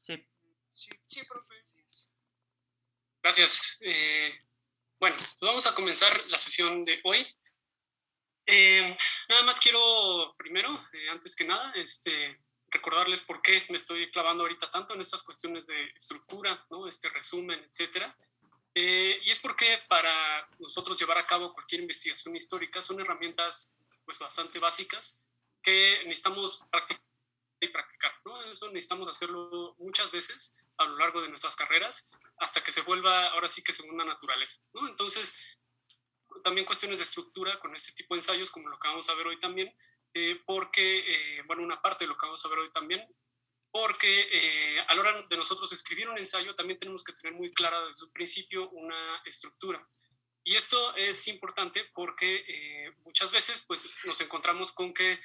Sí. Sí, profe. Gracias. Bueno, pues vamos a comenzar la sesión de hoy. Nada más quiero, primero, antes que nada, recordarles por qué me estoy clavando ahorita tanto en estas cuestiones de estructura, ¿no? Este resumen, etcétera. Y es porque para nosotros llevar a cabo cualquier investigación histórica son herramientas pues bastante básicas que necesitamos practicar y practicar, ¿no? Eso necesitamos hacerlo muchas veces a lo largo de nuestras carreras hasta que se vuelva ahora sí que segunda naturaleza, ¿no? Entonces, también cuestiones de estructura con este tipo de ensayos, como lo que vamos a ver hoy también, bueno, una parte de lo que vamos a ver hoy también, porque a la hora de nosotros escribir un ensayo también tenemos que tener muy clara desde un principio una estructura. Y esto es importante porque muchas veces pues, nos encontramos con que,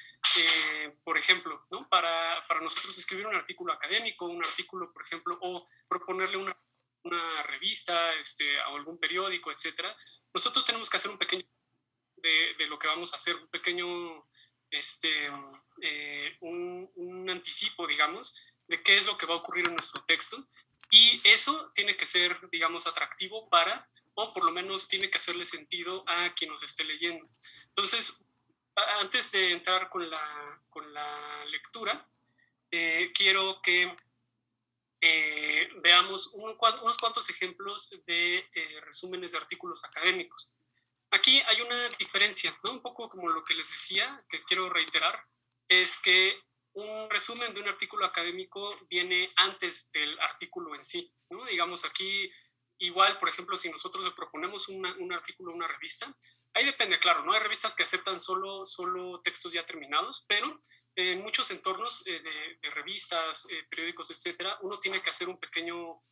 por ejemplo, ¿no? Para nosotros escribir un artículo académico, un artículo, por ejemplo, o proponerle una revista o algún periódico, etcétera, nosotros tenemos que hacer un pequeño de lo que vamos a hacer, un pequeño, un anticipo, digamos, de qué es lo que va a ocurrir en nuestro texto. Y eso tiene que ser, digamos, atractivo para, o por lo menos tiene que hacerle sentido a quien nos esté leyendo. Entonces, antes de entrar con la lectura, quiero que veamos unos cuantos ejemplos de resúmenes de artículos académicos. Aquí hay una diferencia, ¿no? Un poco como lo que les decía, que quiero reiterar, es que un resumen de un artículo académico viene antes del artículo en sí, ¿no? Digamos aquí, igual, por ejemplo, si nosotros le proponemos un artículo a una revista, ahí depende, claro, ¿no? Hay revistas que aceptan solo textos ya terminados, pero en muchos entornos de revistas, periódicos, etcétera, uno tiene que hacer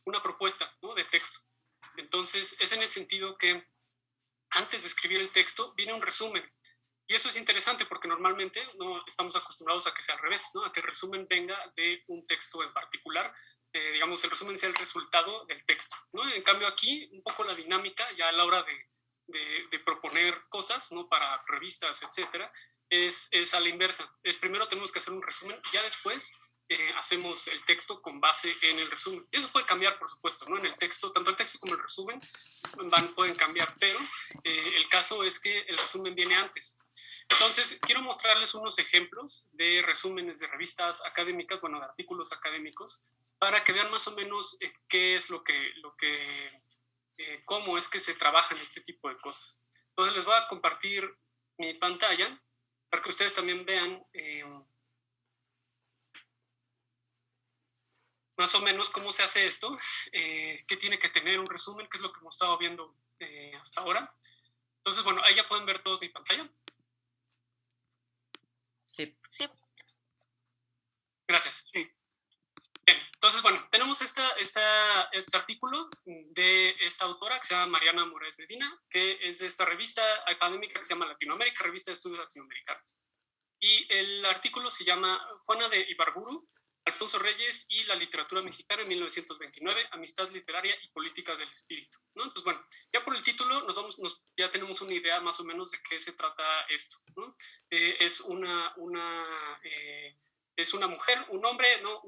una propuesta, ¿no? De texto. Entonces, es en el sentido que antes de escribir el texto viene un resumen. Y eso es interesante porque normalmente no estamos acostumbrados a que sea al revés, ¿no? A que el resumen venga de un texto en particular, digamos, el resumen sea el resultado del texto, ¿no? En cambio aquí, un poco la dinámica, ya a la hora de proponer cosas, ¿no? Para revistas, etcétera, es a la inversa. Primero tenemos que hacer un resumen, ya después hacemos el texto con base en el resumen. Y eso puede cambiar, por supuesto, ¿no? En el texto, tanto el texto como el resumen pueden cambiar, pero el caso es que el resumen viene antes. Entonces, quiero mostrarles unos ejemplos de resúmenes de revistas académicas, bueno, de artículos académicos, para que vean más o menos qué es cómo es que se trabaja en este tipo de cosas. Entonces, les voy a compartir mi pantalla para que ustedes también vean más o menos cómo se hace esto, qué tiene que tener un resumen, qué es lo que hemos estado viendo hasta ahora. Entonces, bueno, ahí ya pueden ver todos mi pantalla. Sí. Gracias. Sí. Bien, entonces, bueno, tenemos este artículo de esta autora que se llama Mariana Moraes Medina, que es de esta revista académica que se llama Latinoamérica, Revista de Estudios Latinoamericanos. Y el artículo se llama Juana de Ibarburu, Alfonso Reyes y la literatura mexicana en 1929, amistad literaria y políticas del espíritu, ¿no? Entonces, bueno, ya por el título ya tenemos una idea más o menos de qué se trata esto, ¿no? Es una mujer, un hombre, ¿no?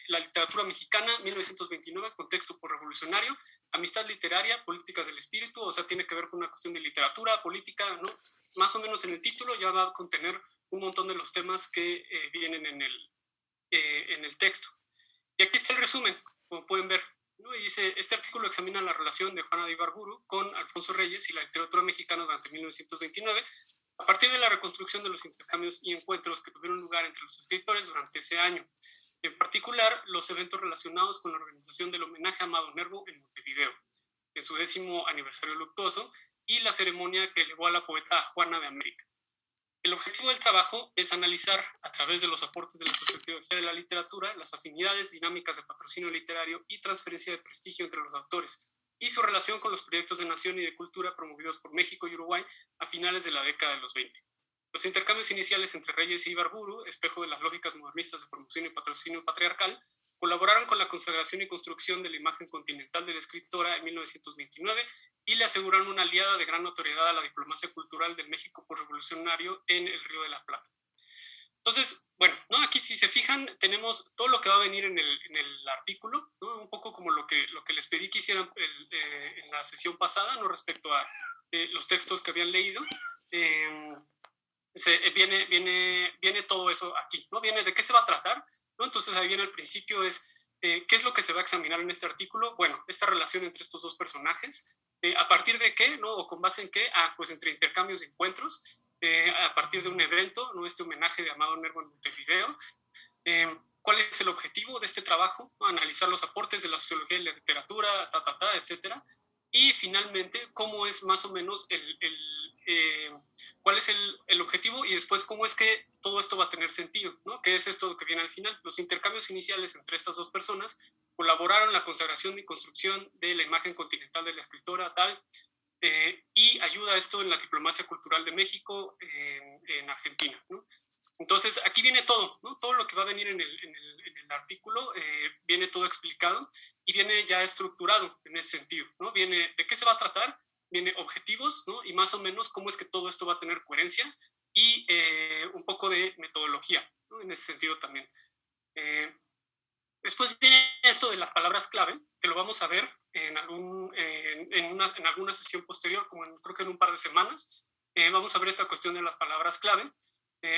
La literatura mexicana, 1929, contexto por-revolucionario, amistad literaria, políticas del espíritu, o sea, tiene que ver con una cuestión de literatura, política, ¿no? Más o menos en el título ya va a contener un montón de los temas que vienen en el texto. Y aquí está el resumen, como pueden ver, ¿no? Y dice, este artículo examina la relación de Juana de Ibarburu con Alfonso Reyes y la literatura mexicana durante 1929, a partir de la reconstrucción de los intercambios y encuentros que tuvieron lugar entre los escritores durante ese año. En particular, los eventos relacionados con la organización del homenaje a Amado Nervo en Montevideo, en su 10º aniversario luctuoso, y la ceremonia que elevó a la poeta Juana de América. El objetivo del trabajo es analizar, a través de los aportes de la sociología de la literatura, las afinidades dinámicas de patrocinio literario y transferencia de prestigio entre los autores, y su relación con los proyectos de nación y de cultura promovidos por México y Uruguay a finales de la década de los 20. Los intercambios iniciales entre Reyes y Ibarburu, espejo de las lógicas modernistas de promoción y patrocinio patriarcal, colaboraron con la consagración y construcción de la imagen continental de la escritora en 1929 y le aseguraron una aliada de gran notoriedad a la diplomacia cultural del México postrevolucionario en el Río de la Plata. Entonces, bueno, ¿no? Aquí si se fijan, tenemos todo lo que va a venir en el artículo, ¿no? Un poco como lo que les pedí que hicieran en la sesión pasada, ¿no? Respecto a los textos que habían leído. Eh, viene todo eso aquí, ¿no? Viene de qué se va a tratar, ¿no? Entonces ahí viene al principio es, ¿qué es lo que se va a examinar en este artículo? Bueno, esta relación entre estos dos personajes, ¿a partir de qué, no? ¿O con base en qué? Ah, pues entre intercambios de encuentros, a partir de un evento, ¿no? Este homenaje de Amado Nervo en Montevideo. ¿Cuál es el objetivo de este trabajo? ¿No? Analizar los aportes de la sociología y la literatura, etcétera. Y finalmente, cómo es más o menos cuál es el objetivo y después cómo es que todo esto va a tener sentido, ¿no? ¿Qué es esto que viene al final? Los intercambios iniciales entre estas dos personas colaboraron en la consagración y construcción de la imagen continental de la escritora, tal, y ayuda a esto en la diplomacia cultural de México en Argentina, ¿no? Entonces, aquí viene todo, ¿no? Todo lo que va a venir en el artículo viene todo explicado y viene ya estructurado en ese sentido, ¿no? Viene de qué se va a tratar, viene objetivos, ¿no? Y más o menos cómo es que todo esto va a tener coherencia y un poco de metodología, ¿no? En ese sentido también. Eh, Después viene esto de las palabras clave, que lo vamos a ver en alguna sesión posterior, como creo que en un par de semanas. Vamos a ver esta cuestión de las palabras clave.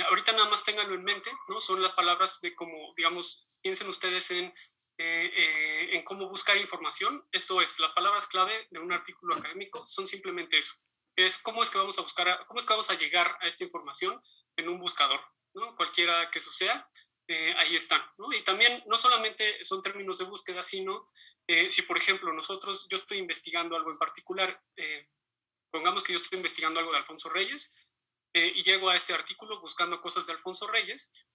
Ahorita nada más ténganlo en mente, ¿no? Son las palabras de cómo, digamos, piensen ustedes en cómo buscar información. Eso es, las palabras clave de un artículo académico son simplemente eso. Es cómo es que vamos a buscar, cómo es que vamos a llegar a esta información en un buscador, ¿no? Cualquiera que eso sea. Ahí están, ¿no? Y también no solamente son términos de búsqueda, sino si por ejemplo yo estoy investigando algo en particular, pongamos que yo estoy investigando algo de Alfonso Reyes y llego a este artículo buscando cosas de Alfonso Reyes,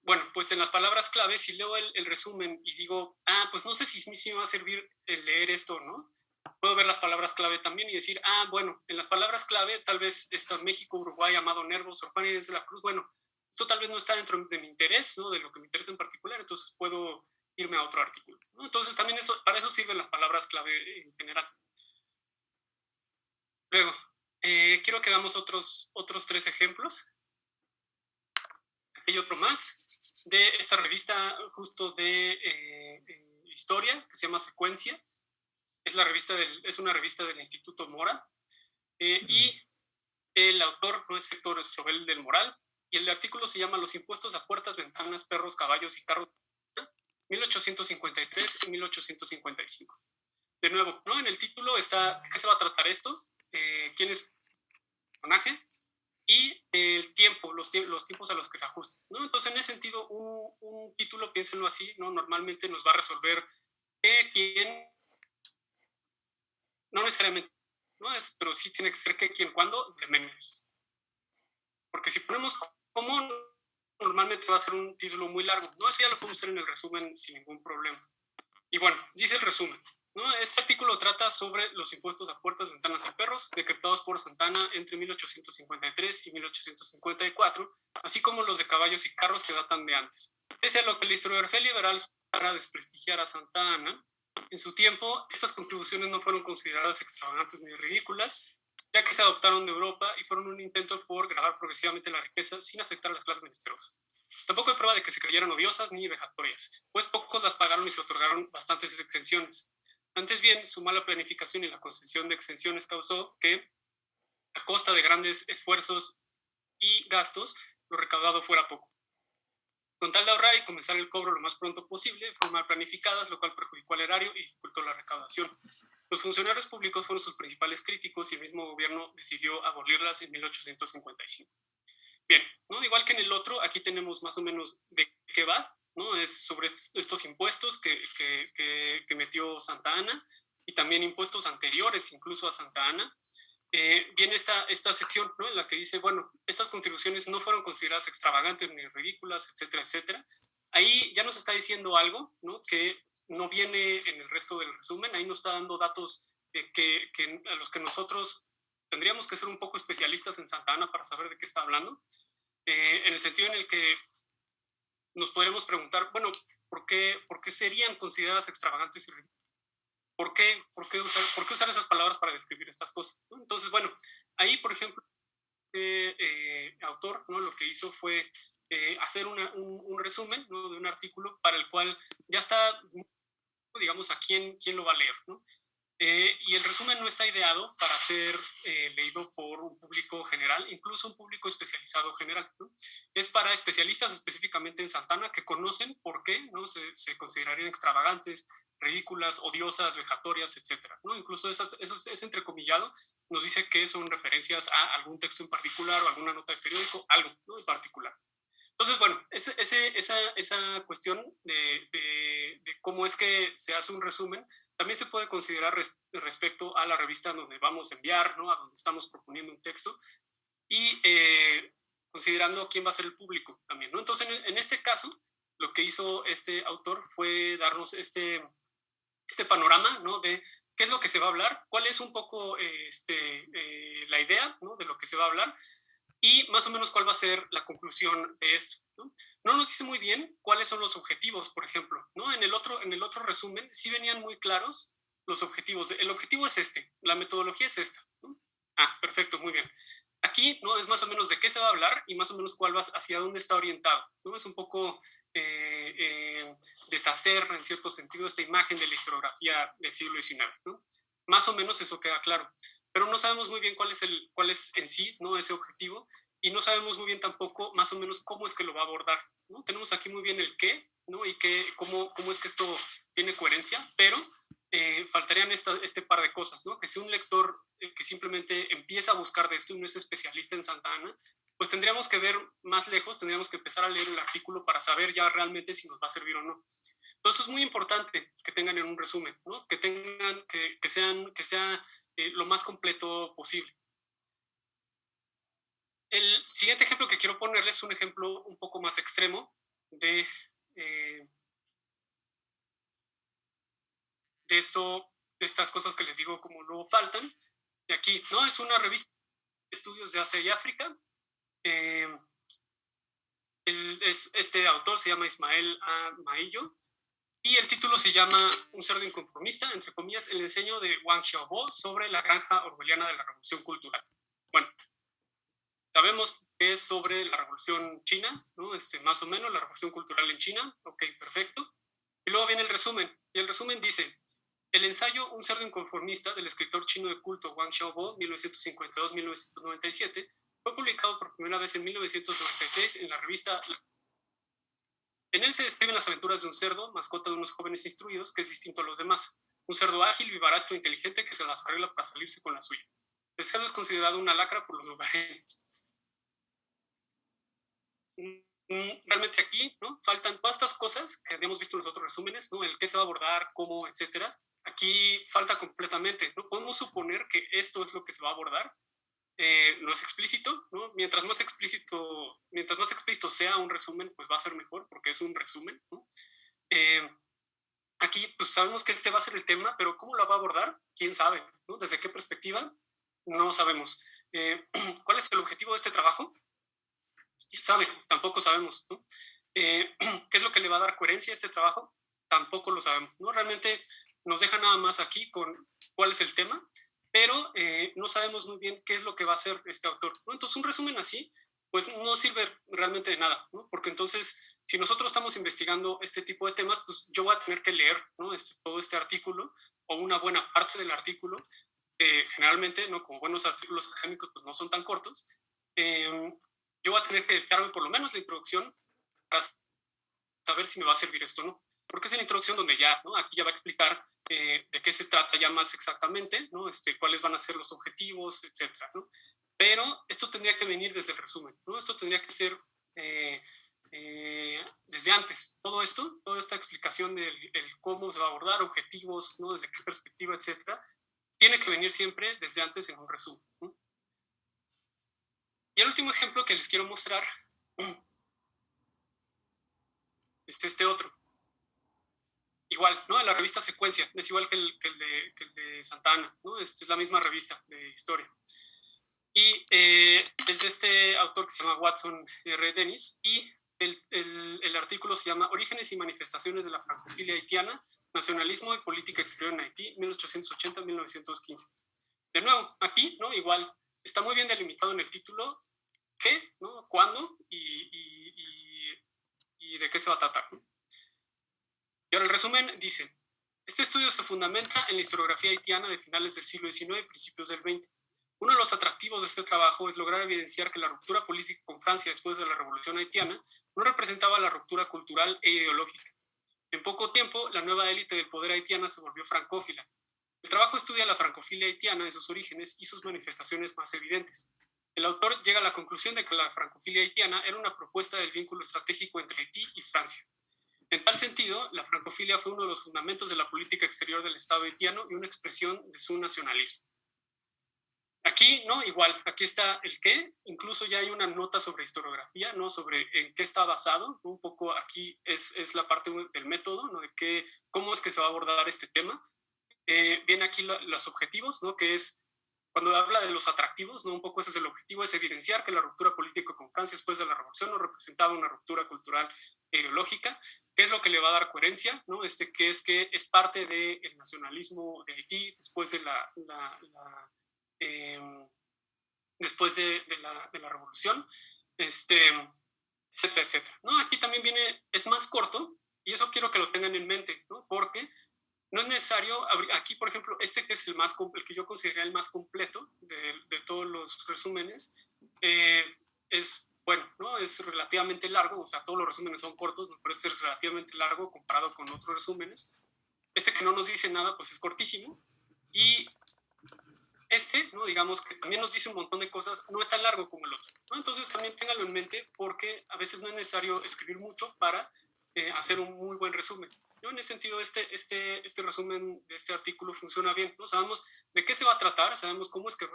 bueno, pues en las palabras clave, si leo el resumen y digo, ah, pues no sé si me va a servir el leer esto, ¿no? Puedo ver las palabras clave también y decir, ah, bueno, en las palabras clave tal vez está México, Uruguay, Amado Nervo, Sor Juana Inés de la Cruz, bueno, esto tal vez no está dentro de mi interés, ¿no? De lo que me interesa en particular, entonces puedo irme a otro artículo, ¿no? Entonces también para eso sirven las palabras clave en general. Luego, quiero que veamos otros tres ejemplos. Hay otro más de esta revista justo de historia que se llama Secuencia. Es una revista del Instituto Mora. Y el autor no es Héctor Strobel del Moral. Y el artículo se llama Los impuestos a puertas, ventanas, perros, caballos y carros, 1853 y 1855. De nuevo, ¿no? En el título está ¿de qué se va a tratar esto? ¿Quién es el personaje? Y el tiempo, los tiempos a los que se ajustan, ¿no? Entonces, en ese sentido, un título, piénsenlo así, ¿no? Normalmente nos va a resolver quién, no necesariamente, ¿no? Pero sí tiene que ser qué, quién, cuándo, de menos. Porque si ponemos cómo, normalmente va a ser un título muy largo, ¿no? Eso ya lo podemos hacer en el resumen sin ningún problema. Y bueno, dice el resumen, ¿no? Este artículo trata sobre los impuestos a puertas, ventanas y perros decretados por Santa Anna entre 1853 y 1854, así como los de caballos y carros que datan de antes. Pese a lo que la historiografía liberal para desprestigiar a Santa Anna, en su tiempo estas contribuciones no fueron consideradas extravagantes ni ridículas, ya que se adoptaron de Europa y fueron un intento por grabar progresivamente la riqueza sin afectar a las clases menesterosas. Tampoco hay prueba de que se creyeran odiosas ni vejatorias, pues pocos las pagaron y se otorgaron bastantes exenciones. Antes bien, su mala planificación y la concesión de exenciones causó que, a costa de grandes esfuerzos y gastos, lo recaudado fuera poco. Con tal de ahorrar y comenzar el cobro lo más pronto posible, fueron mal planificadas, lo cual perjudicó al erario y dificultó la recaudación. Los funcionarios públicos fueron sus principales críticos y el mismo gobierno decidió abolirlas en 1855. Bien, ¿no? Igual que en el otro, aquí tenemos más o menos de qué va, ¿no? Es sobre estos impuestos que metió Santa Anna y también impuestos anteriores incluso a Santa Anna. Viene esta sección, ¿no? En la que dice, bueno, estas contribuciones no fueron consideradas extravagantes ni ridículas, etcétera, etcétera. Ahí ya nos está diciendo algo, ¿no? Que no viene en el resto del resumen, ahí nos está dando datos a los que nosotros tendríamos que ser un poco especialistas en Santa Anna para saber de qué está hablando, en el sentido en el que nos podremos preguntar, bueno, ¿por qué serían consideradas extravagantes y ridículas? ¿Por qué usar esas palabras para describir estas cosas? ¿No? Entonces, bueno, ahí, por ejemplo, autor, ¿no? Lo que hizo fue hacer un resumen, ¿no?, de un artículo para el cual ya está, digamos, a quién lo va a leer, ¿no? Y el resumen no está ideado para ser leído por un público general, incluso un público especializado general, ¿no? Es para especialistas específicamente en Santana que conocen por qué, ¿no?, se considerarían extravagantes, ridículas, odiosas, vejatorias, etcétera, ¿no? Incluso ese entrecomillado nos dice que son referencias a algún texto en particular o alguna nota de periódico, algo, ¿no?, en particular. Entonces, bueno, esa cuestión de cómo es que se hace un resumen también se puede considerar respecto a la revista donde vamos a enviar, ¿no?, a donde estamos proponiendo un texto y considerando quién va a ser el público también, ¿no? Entonces, en este caso, lo que hizo este autor fue darnos este panorama, ¿no?, de qué es lo que se va a hablar, cuál es un poco la idea, ¿no?, de lo que se va a hablar y más o menos cuál va a ser la conclusión de esto, ¿no? No nos dice muy bien cuáles son los objetivos, por ejemplo, ¿no? En el otro resumen sí venían muy claros los objetivos. El objetivo es este, la metodología es esta, ¿no? Ah, perfecto, muy bien. Aquí, ¿no?, es más o menos de qué se va a hablar y más o menos cuál va, hacia dónde está orientado, ¿no? Es un poco deshacer, en cierto sentido, esta imagen de la historiografía del siglo XIX, ¿no? Más o menos eso queda claro, pero no sabemos muy bien cuál es en sí, ¿no?, ese objetivo, y no sabemos muy bien tampoco más o menos cómo es que lo va a abordar, ¿no? Tenemos aquí muy bien el qué, ¿no?, y cómo es que esto tiene coherencia, pero faltarían este par de cosas, ¿no? Que si un lector que simplemente empieza a buscar de esto y no es especialista en Santa Ana, pues tendríamos que ver más lejos, tendríamos que empezar a leer el artículo para saber ya realmente si nos va a servir o no. Entonces es muy importante que tengan en un resumen, ¿no?, que sea lo más completo posible. El siguiente ejemplo que quiero ponerles es un ejemplo un poco más extremo eh, de esto, de estas cosas que les digo como luego faltan. De aquí, ¿no? Es una revista de estudios de Asia y África. Eh, este autor se llama Ismael A. Maillo y el título se llama Un cerdo inconformista, entre comillas, el enseño de Wang Xiaobo sobre la granja orwelliana de la revolución cultural. Bueno, sabemos que es sobre la revolución china, ¿no? Más o menos, la revolución cultural en China. Ok, perfecto. Y luego viene el resumen. Y el resumen dice, el ensayo Un cerdo inconformista del escritor chino de culto Wang Xiaobo, 1952-1997, fue publicado por primera vez en 1996 en la revista. En él se describen las aventuras de un cerdo, mascota de unos jóvenes instruidos, que es distinto a los demás. Un cerdo ágil, vivaracho e inteligente que se las arregla para salirse con la suya. El cerdo es considerado una lacra por los lugareños. Realmente aquí, ¿no?, faltan todas estas cosas que habíamos visto en los otros resúmenes, ¿no?, el qué se va a abordar, cómo, etcétera. Aquí falta completamente, ¿no? Podemos suponer que esto es lo que se va a abordar. No es explícito, ¿no? Mientras más explícito sea un resumen, pues va a ser mejor porque es un resumen, ¿no? Eh, Aquí pues sabemos que este va a ser el tema, pero ¿cómo lo va a abordar? ¿Quién sabe? ¿No? ¿Desde qué perspectiva? No sabemos. ¿Cuál es el objetivo de este trabajo? ¿Quién sabe? Tampoco sabemos, ¿no? ¿Qué es lo que le va a dar coherencia a este trabajo? Tampoco lo sabemos, ¿no? Realmente nos deja nada más aquí con cuál es el tema, pero no sabemos muy bien qué es lo que va a hacer este autor, ¿no? Entonces un resumen así, pues no sirve realmente de nada, ¿no? Porque entonces, si nosotros estamos investigando este tipo de temas, pues yo voy a tener que leer, ¿no?, todo este artículo o una buena parte del artículo. Generalmente, ¿no?, como buenos artículos académicos, pues no son tan cortos. Yo voy a tener que dedicarme por lo menos la introducción para saber si me va a servir esto o no. Porque es en la introducción donde ya, ¿no?, aquí ya va a explicar de qué se trata ya más exactamente, ¿no?, cuáles van a ser los objetivos, etcétera, ¿no? Pero esto tendría que venir desde el resumen, ¿no? Esto tendría que ser desde antes. Todo esto, toda esta explicación del cómo se va a abordar, objetivos, ¿no?, desde qué perspectiva, etcétera, tiene que venir siempre desde antes en un resumen, ¿no? Y el último ejemplo que les quiero mostrar es este otro. Igual, ¿no? En la revista Secuencia, es igual que el de Santana, ¿no? Es la misma revista de historia. Y es de este autor que se llama Watson R. Dennis, y el artículo se llama Orígenes y manifestaciones de la francofilia haitiana, nacionalismo y política exterior en Haití, 1880-1915. De nuevo, aquí, ¿no?, igual, está muy bien delimitado en el título qué, ¿no? Cuándo y de qué se va a tratar, ¿no? Y ahora el resumen dice, este estudio se fundamenta en la historiografía haitiana de finales del siglo XIX y principios del XX. Uno de los atractivos de este trabajo es lograr evidenciar que la ruptura política con Francia después de la Revolución Haitiana no representaba la ruptura cultural e ideológica. En poco tiempo, la nueva élite del poder haitiana se volvió francófila. El trabajo estudia la francofilia haitiana en sus orígenes y sus manifestaciones más evidentes. El autor llega a la conclusión de que la francofilia haitiana era una propuesta del vínculo estratégico entre Haití y Francia. En tal sentido, la francofilia fue uno de los fundamentos de la política exterior del Estado haitiano y una expresión de su nacionalismo. Aquí, ¿no? Igual, aquí está el qué, incluso ya hay una nota sobre historiografía, ¿no? Sobre en qué está basado, ¿no? Un poco aquí es la parte del método, ¿no? De cómo es que se va a abordar este tema. Viene aquí los objetivos, ¿no? Que es, cuando habla de los atractivos, ¿no? Un poco ese es el objetivo, es evidenciar que la ruptura política con Francia después de la Revolución no representaba una ruptura cultural e ideológica, qué es lo que le va a dar coherencia, ¿no? Que es parte del nacionalismo de Haití después de después de la revolución, etcétera, etcétera, ¿no? Aquí también viene, es más corto, y eso quiero que lo tengan en mente, ¿no? Porque no es necesario, aquí por ejemplo, que es el que yo considero el más completo de todos los resúmenes, es, bueno, ¿no? Es relativamente largo, o sea, todos los resúmenes son cortos, ¿no? Pero este es relativamente largo comparado con otros resúmenes. Que no nos dice nada, pues es cortísimo, y ¿no? Digamos que también nos dice un montón de cosas, no es tan largo como el otro, ¿no? Entonces también ténganlo en mente porque a veces no es necesario escribir mucho para hacer un muy buen resumen, ¿no? En ese sentido, este resumen de este artículo funciona bien, ¿no? Sabemos de qué se va a tratar, sabemos cómo es que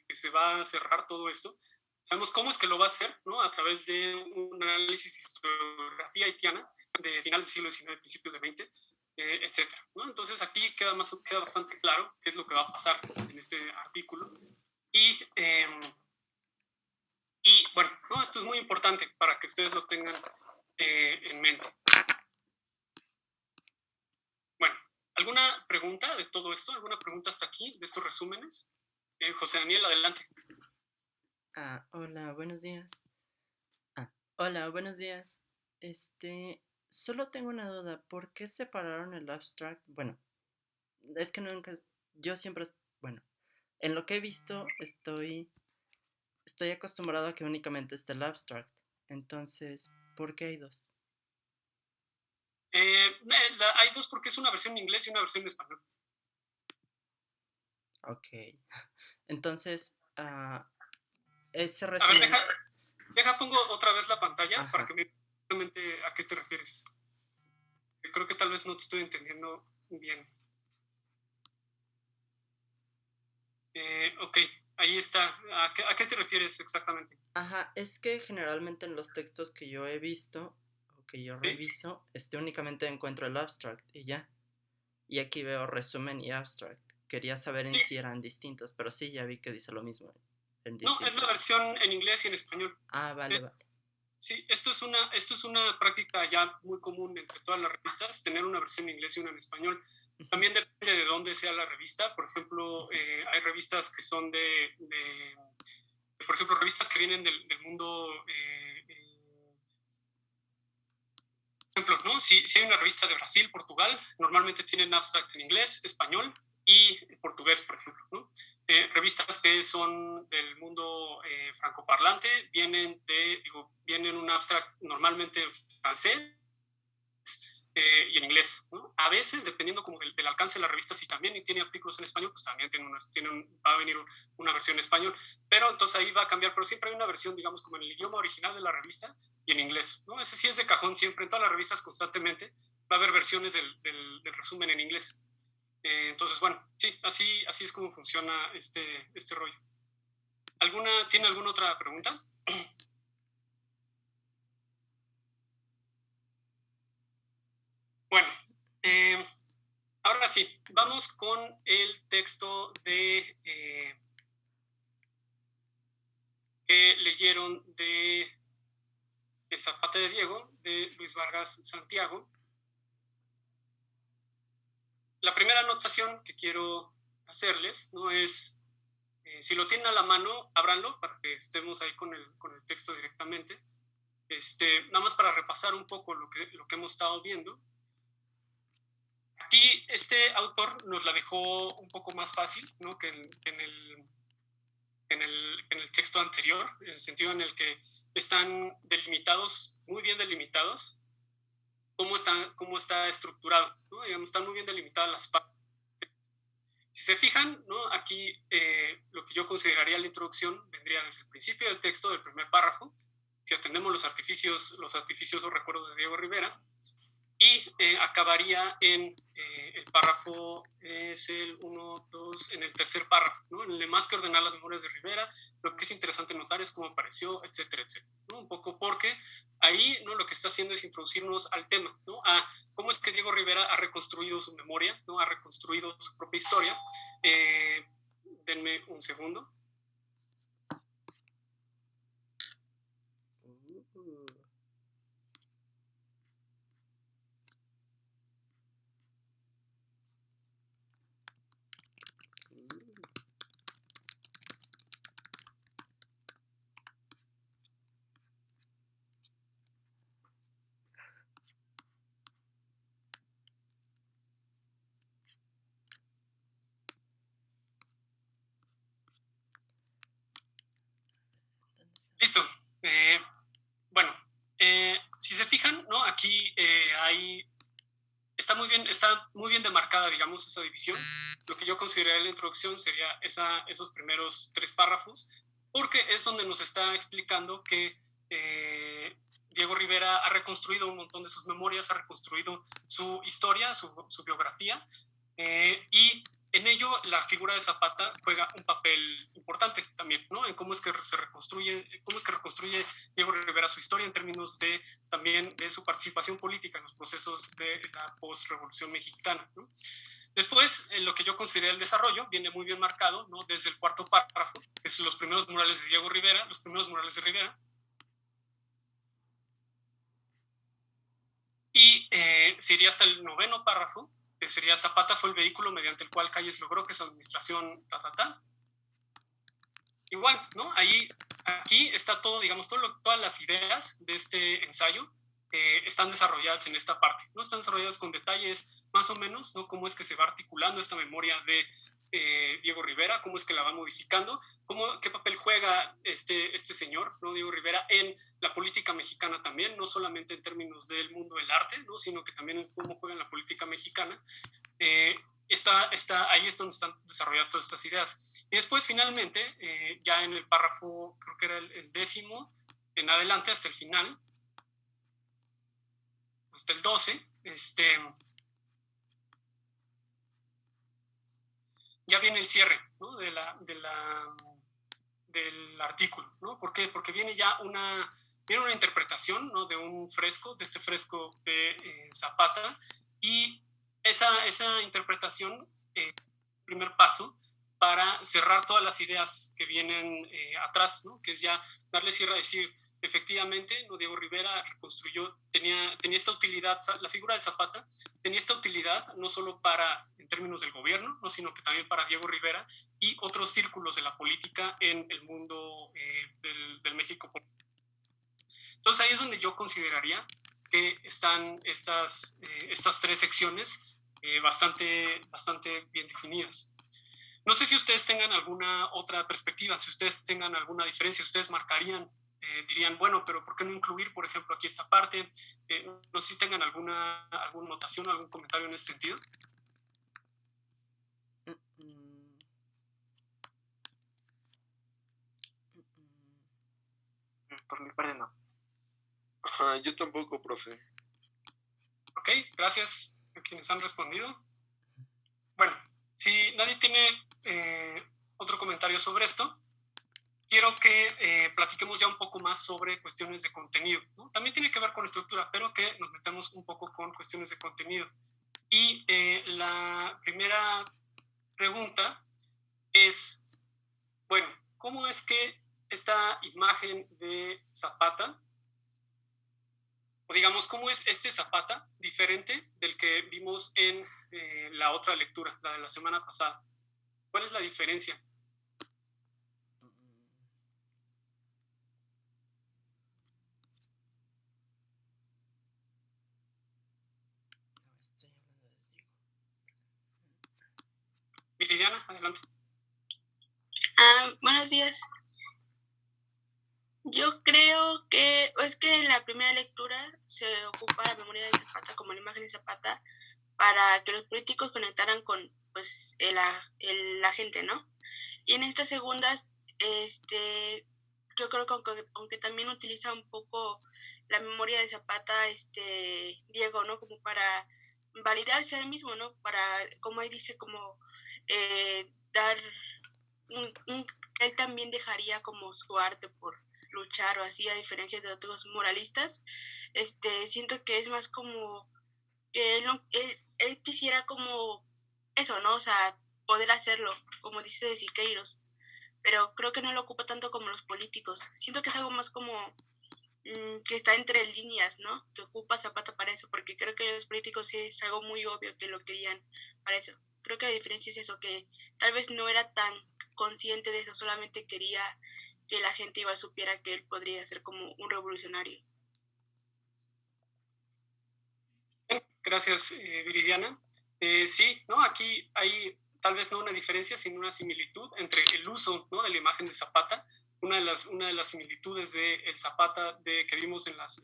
se va a cerrar todo esto, sabemos cómo es que lo va a hacer, ¿no? A través de un análisis historiografía haitiana de finales del siglo XIX, principios del XX, etcétera, ¿no? Entonces aquí queda bastante claro qué es lo que va a pasar en este artículo. Y bueno, ¿no? Esto es muy importante para que ustedes lo tengan en mente. Bueno, ¿alguna pregunta de todo esto? ¿Alguna pregunta hasta aquí de estos resúmenes? José Daniel, adelante. Hola, buenos días. Hola, buenos días. Solo tengo una duda. ¿Por qué separaron el abstract? Bueno, es que nunca, yo siempre, bueno, en lo que he visto estoy acostumbrado a que únicamente esté el abstract. Entonces, ¿por qué hay dos? Hay dos porque es una versión en inglés y una versión en español. Ok. Entonces, ese A ver, resumen. pongo otra vez la pantalla para Ajá. que me realmente a qué te refieres. Creo que tal vez no te estoy entendiendo bien. Ok, ahí está. ¿A qué te refieres exactamente? Ajá, es que generalmente en los textos que yo he visto o que yo ¿Sí? reviso, únicamente encuentro el abstract y ya. Y aquí veo resumen y abstract. Quería saber en Sí, si eran distintos, pero sí, ya vi que dice lo mismo en no, es la distintos. versión en inglés y en español. Vale, vale. Sí, esto es una práctica ya muy común entre todas las revistas, tener una versión en inglés y una en español. Ujú. También depende de dónde sea la revista. Por ejemplo, hay revistas que son por ejemplo, revistas que vienen del mundo, por ejemplo, ¿no? Si hay una revista de Brasil, Portugal, normalmente tienen abstract en inglés, español y portugués, por ejemplo, ¿no? Revistas que son del mundo francoparlante vienen un abstract normalmente francés y en inglés, ¿no? A veces, dependiendo como del alcance de la revista, si también tiene artículos en español, pues también va a venir una versión en español, pero entonces ahí va a cambiar, pero siempre hay una versión, digamos, como en el idioma original de la revista y en inglés, ¿no? Ese sí es de cajón siempre, en todas las revistas constantemente va a haber versiones del resumen en inglés. Entonces, bueno, sí, así es como funciona este rollo. ¿Tiene alguna otra pregunta? Bueno, ahora sí, vamos con el texto que leyeron de El Zapata de Diego, de Luis Vargas Santiago. La primera anotación que quiero hacerles, ¿no? Es Si lo tienen a la mano, ábranlo para que estemos ahí con el texto directamente. Nada más para repasar un poco lo que hemos estado viendo. Aquí este autor nos la dejó un poco más fácil, ¿no? que en el texto anterior, en el sentido en el que están delimitados, muy bien delimitados, cómo está estructurado, ¿no? Digamos, están muy bien delimitadas las partes. Si se fijan, ¿no? Aquí lo que yo consideraría la introducción vendría desde el principio del texto, del primer párrafo, si atendemos los artificios o recuerdos de Diego Rivera, y acabaría en el párrafo, es el 1, 2, en el tercer párrafo, ¿no? En el de más que ordenar las memorias de Rivera, lo que es interesante notar es cómo apareció, etcétera, etcétera, ¿no? Un poco porque ahí, ¿no? Lo que está haciendo es introducirnos al tema, ¿no? A cómo es que Diego Rivera ha reconstruido su memoria, ¿no? Ha reconstruido su propia historia. Denme un segundo. Listo. Bueno, si se fijan, ¿no? Aquí está muy bien demarcada, digamos, esa división. Lo que yo consideraría la introducción sería esos primeros 3 párrafos, porque es donde nos está explicando que Diego Rivera ha reconstruido un montón de sus memorias, ha reconstruido su historia, su biografía, y en ello la figura de Zapata juega un papel importante también, ¿no? En cómo es que reconstruye Diego Rivera su historia en términos también de su participación política en los procesos de la post-revolución mexicana, ¿no? Después, lo que yo consideré el desarrollo viene muy bien marcado, ¿no? Desde el cuarto párrafo, que es los primeros murales de Diego Rivera, y se iría hasta el noveno párrafo, que sería Zapata fue el vehículo mediante el cual Calles logró que su administración igual, ¿no? Aquí está todo, digamos, todas las ideas de este ensayo están desarrolladas en esta parte, ¿no? Están desarrolladas con detalles más o menos, ¿no? Cómo es que se va articulando esta memoria de Diego Rivera, cómo es que la va modificando, qué papel juega este señor, ¿no? Diego Rivera, en la política mexicana también, no solamente en términos del mundo del arte, ¿no? Sino que también en cómo juega en la política mexicana. Ahí es donde están desarrolladas todas estas ideas. Y después, finalmente, ya en el párrafo, creo que era el 10º, en adelante, hasta el final, hasta el 12, ya viene el cierre, ¿no? del artículo, ¿no? ¿Por qué? Porque viene ya una interpretación, ¿no? De un fresco, de este fresco de Zapata, y esa interpretación, primer paso para cerrar todas las ideas que vienen atrás, ¿no? Que es ya darle cierre a decir, efectivamente, ¿no? Diego Rivera reconstruyó, tenía esta utilidad, la figura de Zapata tenía esta utilidad no solo en términos del gobierno, ¿no? Sino que también para Diego Rivera y otros círculos de la política en el mundo del México. Entonces ahí es donde yo consideraría que están estas 3 secciones bastante bien definidas. No sé si ustedes tengan alguna otra perspectiva, si ustedes tengan alguna diferencia, si ustedes marcarían, dirían, bueno, pero ¿por qué no incluir, por ejemplo, aquí esta parte? No sé si tengan alguna notación, algún comentario en ese sentido. Por mi parte, no. Yo tampoco, profe. Ok, gracias a quienes han respondido. Bueno, si nadie tiene otro comentario sobre esto, quiero que platiquemos ya un poco más sobre cuestiones de contenido, ¿no? También tiene que ver con estructura, pero que nos metamos un poco con cuestiones de contenido. Y la primera pregunta es, bueno, ¿cómo es que esta imagen de Zapata, o digamos, cómo es este Zapata diferente del que vimos en la otra lectura, la de la semana pasada? ¿Cuál es la diferencia? Viridiana, adelante. Buenos días. Yo creo que es que en la primera lectura se ocupa la memoria de Zapata como la imagen de Zapata para que los políticos conectaran con pues la gente, ¿no? Y en estas segundas, yo creo que aunque también utiliza un poco la memoria de Zapata, Diego, ¿no? Como para validarse a él mismo, ¿no? Para, como ahí dice, como dar él también dejaría como su arte por luchar o así, a diferencia de otros moralistas. Siento que es más como que él quisiera como eso, ¿no? O sea, poder hacerlo, como dice de Siqueiros, pero creo que no lo ocupa tanto como los políticos. Siento que es algo más como que está entre líneas, ¿no? Que ocupa Zapata para eso, porque creo que los políticos sí es algo muy obvio que lo querían para eso. Creo que la diferencia es eso, que tal vez no era tan consciente de eso, solamente quería que la gente igual supiera que él podría ser como un revolucionario. Gracias, Viridiana. Sí, ¿no? Aquí hay tal vez no una diferencia, sino una similitud entre el uso, ¿no?, de la imagen de Zapata. Una de las similitudes del Zapata que vimos en la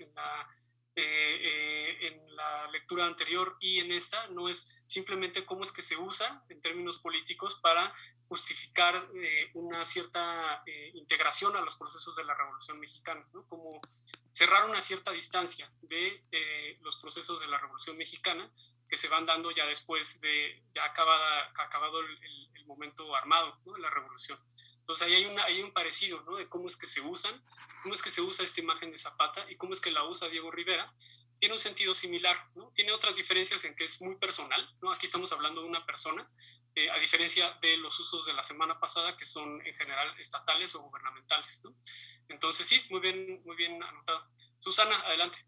lectura anterior y en esta no es simplemente cómo es que se usa en términos políticos para justificar una cierta integración a los procesos de la Revolución Mexicana, ¿no? Como cerrar una cierta distancia de los procesos de la Revolución Mexicana que se van dando ya después de ya acabado el momento armado, ¿no?, de la Revolución. Entonces ahí hay un parecido, ¿no?, de cómo es que se usa esta imagen de Zapata y cómo es que la usa Diego Rivera. Tiene un sentido similar, ¿no? Tiene otras diferencias en que es muy personal, ¿no? Aquí estamos hablando de una persona, a diferencia de los usos de la semana pasada, que son en general estatales o gubernamentales, ¿no? Entonces sí, muy bien anotado. Susana, adelante.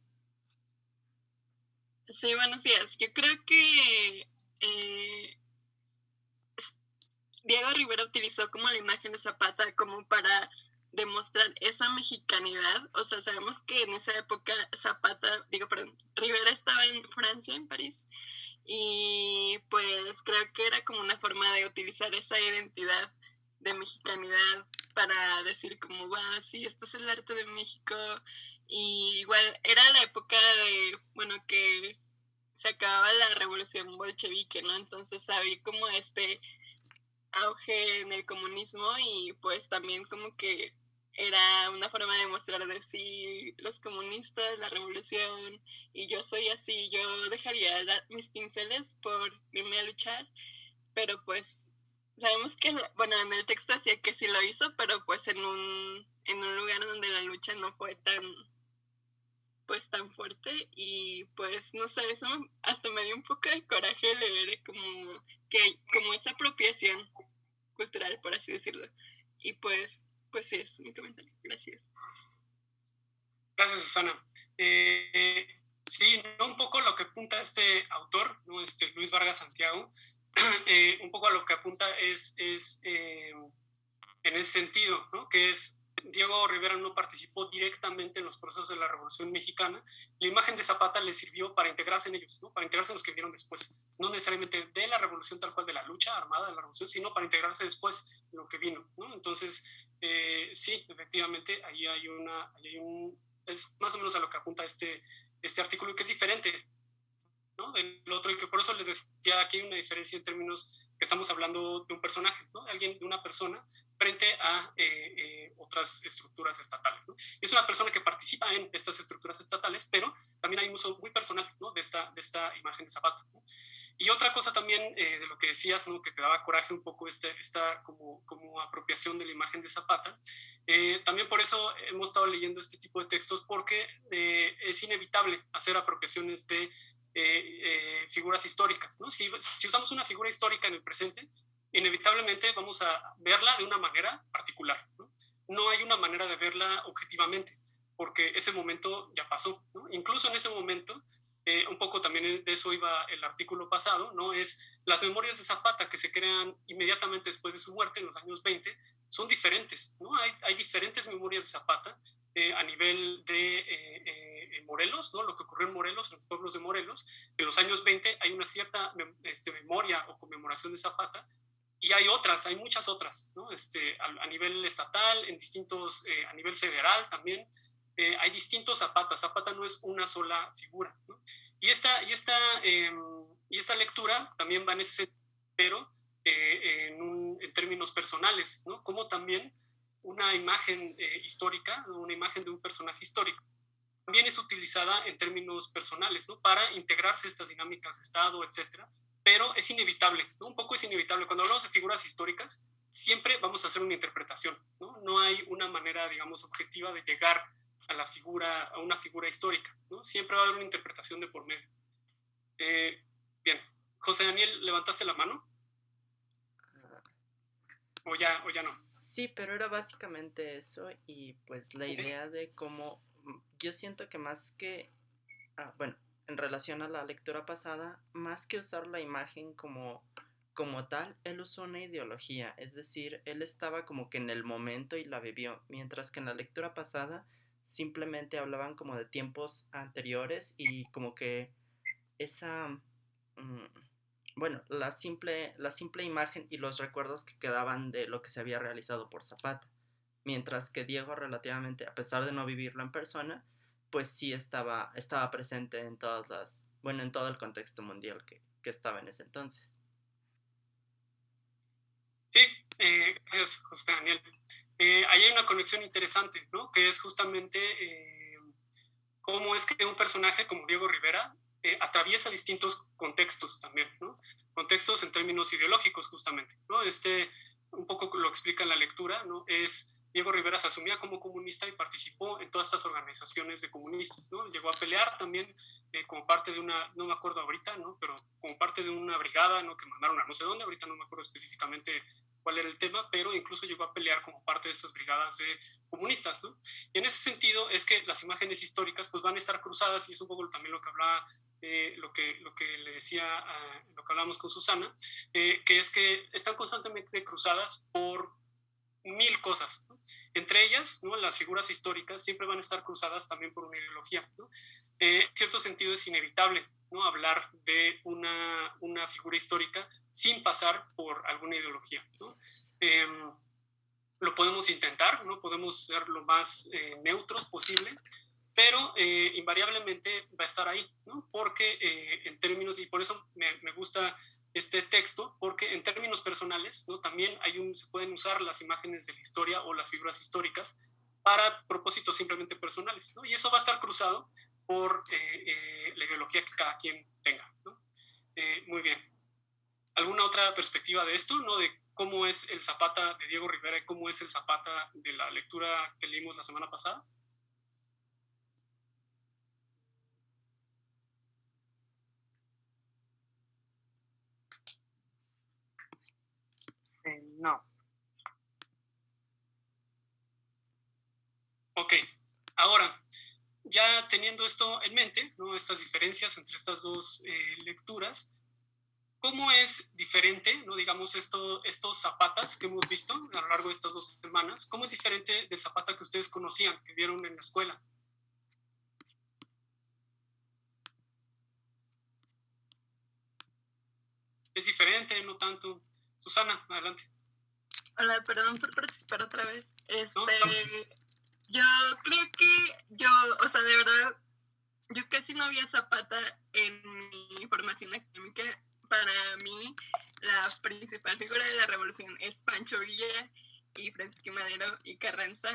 Sí, buenos días. Yo creo que Diego Rivera utilizó como la imagen de Zapata como para demostrar esa mexicanidad. O sea, sabemos que en esa época Rivera estaba en Francia, en París, y pues creo que era como una forma de utilizar esa identidad de mexicanidad para decir como, wow, sí, esto es el arte de México. Y igual era la época de, bueno, que se acababa la revolución bolchevique, ¿no? Entonces había como auge en el comunismo y pues también como que era una forma de mostrar de sí los comunistas, la revolución, y yo soy así, yo dejaría mis pinceles por irme a luchar, pero pues sabemos que, bueno, en el texto decía que sí lo hizo, pero pues en un lugar donde la lucha no fue tan fuerte, y pues no sé, eso hasta me dio un poco de coraje leer como esa apropiación cultural, por así decirlo. Y pues sí, es mi comentario. Gracias. Gracias, Susana. Sí, ¿no? Un poco lo que apunta este autor, ¿no?, Luis Vargas Santiago, un poco a lo que apunta es en ese sentido, ¿no?, que es Diego Rivera no participó directamente en los procesos de la Revolución Mexicana. La imagen de Zapata le sirvió para integrarse en ellos, ¿no?, para integrarse en los que vieron después, no necesariamente de la Revolución tal cual, de la lucha armada de la Revolución, sino para integrarse después en lo que vino, ¿no? Entonces, sí, efectivamente, ahí hay es más o menos a lo que apunta este artículo, que es diferente, ¿no?, del otro, y que por eso les decía, aquí hay una diferencia en términos que estamos hablando de un personaje, ¿no?, de una persona frente a otras estructuras estatales, ¿no? Es una persona que participa en estas estructuras estatales, pero también hay un uso muy personal, ¿no?, de esta imagen de Zapata, ¿no? Y otra cosa también de lo que decías, ¿no?, que te daba coraje un poco esta como apropiación de la imagen de Zapata, también por eso hemos estado leyendo este tipo de textos, porque es inevitable hacer apropiaciones de figuras históricas, ¿no? Si usamos una figura histórica en el presente, inevitablemente vamos a verla de una manera particular, ¿no? No hay una manera de verla objetivamente, porque ese momento ya pasó, ¿no? Incluso en ese momento, un poco también de eso iba el artículo pasado, ¿no?, es las memorias de Zapata que se crean inmediatamente después de su muerte en los años 20 son diferentes, ¿no? Hay diferentes memorias de Zapata a nivel de Morelos, ¿no?, lo que ocurrió en Morelos, en los pueblos de Morelos. En los años 20 hay una cierta memoria o conmemoración de Zapata, y hay otras, hay muchas otras, ¿no? A nivel estatal, a nivel federal también, hay distintos Zapatas. Zapata no es una sola figura, ¿no? Y esta lectura también va en ese sentido, pero en términos personales, ¿no? Como también una imagen histórica, una imagen de un personaje histórico, también es utilizada en términos personales, ¿no? Para integrarse estas dinámicas de Estado, etcétera. Pero es inevitable, ¿no? Un poco es inevitable. Cuando hablamos de figuras históricas, siempre vamos a hacer una interpretación, ¿no? No hay una manera, digamos, objetiva de llegar a una figura histórica, ¿no? Siempre va a haber una interpretación de por medio. Bien, José Daniel, ¿levantaste la mano? ¿O ya no? Sí, pero era básicamente eso y pues la idea de cómo yo siento que más que, bueno, en relación a la lectura pasada, más que usar la imagen como tal, él usó una ideología, es decir, él estaba como que en el momento y la vivió, mientras que en la lectura pasada simplemente hablaban como de tiempos anteriores y como que esa, bueno, la simple imagen y los recuerdos que quedaban de lo que se había realizado por Zapata, mientras que Diego relativamente, a pesar de no vivirlo en persona, pues sí estaba presente en en todo el contexto mundial que estaba en ese entonces. Sí, gracias, José Daniel. Ahí hay una conexión interesante, ¿no? Que es justamente cómo es que un personaje como Diego Rivera atraviesa distintos contextos también, ¿no? Contextos en términos ideológicos, justamente, ¿no? Un poco lo explica en la lectura, ¿no? Diego Rivera se asumía como comunista y participó en todas estas organizaciones de comunistas, ¿no? Llegó a pelear también como parte de no me acuerdo ahorita, ¿no? Pero como parte de una brigada, ¿no? Que mandaron a no sé dónde, ahorita no me acuerdo específicamente cuál era el tema, pero incluso llegó a pelear como parte de estas brigadas de comunistas, ¿no? Y en ese sentido es que las imágenes históricas pues van a estar cruzadas, y es un poco también lo que hablaba, lo que le decía, lo que hablábamos con Susana, que es que están constantemente cruzadas por mil cosas, ¿no? Entre ellas, ¿no? Las figuras históricas siempre van a estar cruzadas también por una ideología, ¿no? En cierto sentido es inevitable, ¿no? Hablar de una figura histórica sin pasar por alguna ideología, ¿no? Lo podemos intentar, ¿no? Podemos ser lo más neutros posible, pero invariablemente va a estar ahí, ¿no? Porque en términos, y por eso me gusta este texto, porque en términos personales, ¿no? También se pueden usar las imágenes de la historia o las figuras históricas para propósitos simplemente personales, ¿no? Y eso va a estar cruzado por la ideología que cada quien tenga, ¿no? Muy bien. ¿Alguna otra perspectiva de esto, ¿no? De cómo es el Zapata de Diego Rivera y cómo es el Zapata de la lectura que leímos la semana pasada? No. Ok, ahora, ya teniendo esto en mente, ¿no? Estas diferencias entre estas dos lecturas, ¿cómo es diferente, ¿no? Digamos, estos Zapatas que hemos visto a lo largo de estas 2 semanas? ¿Cómo es diferente del Zapata que ustedes conocían, que vieron en la escuela? ¿Es diferente? ¿No tanto? Susana, adelante. Hola, perdón por participar otra vez. ¿No? Yo creo que o sea, de verdad, yo casi no había Zapata en mi formación académica. Para mí, la principal figura de la revolución es Pancho Villa y Francisco Madero y Carranza,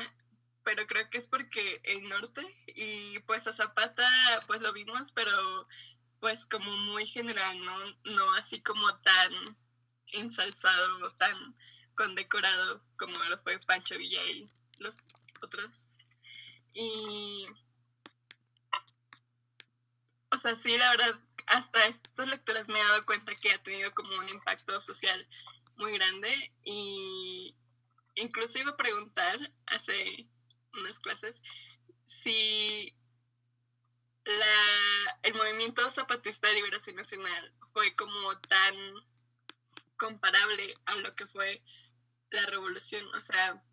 pero creo que es porque el norte, y pues a Zapata pues lo vimos, pero pues como muy general, no así como tan ensalzado, tan condecorado como lo fue Pancho Villa y los otros. Y o sea, sí, la verdad, hasta estas lecturas me he dado cuenta que ha tenido como un impacto social muy grande, y incluso iba a preguntar hace unas clases si el movimiento zapatista de liberación nacional fue como tan comparable a lo que fue la revolución. O sea,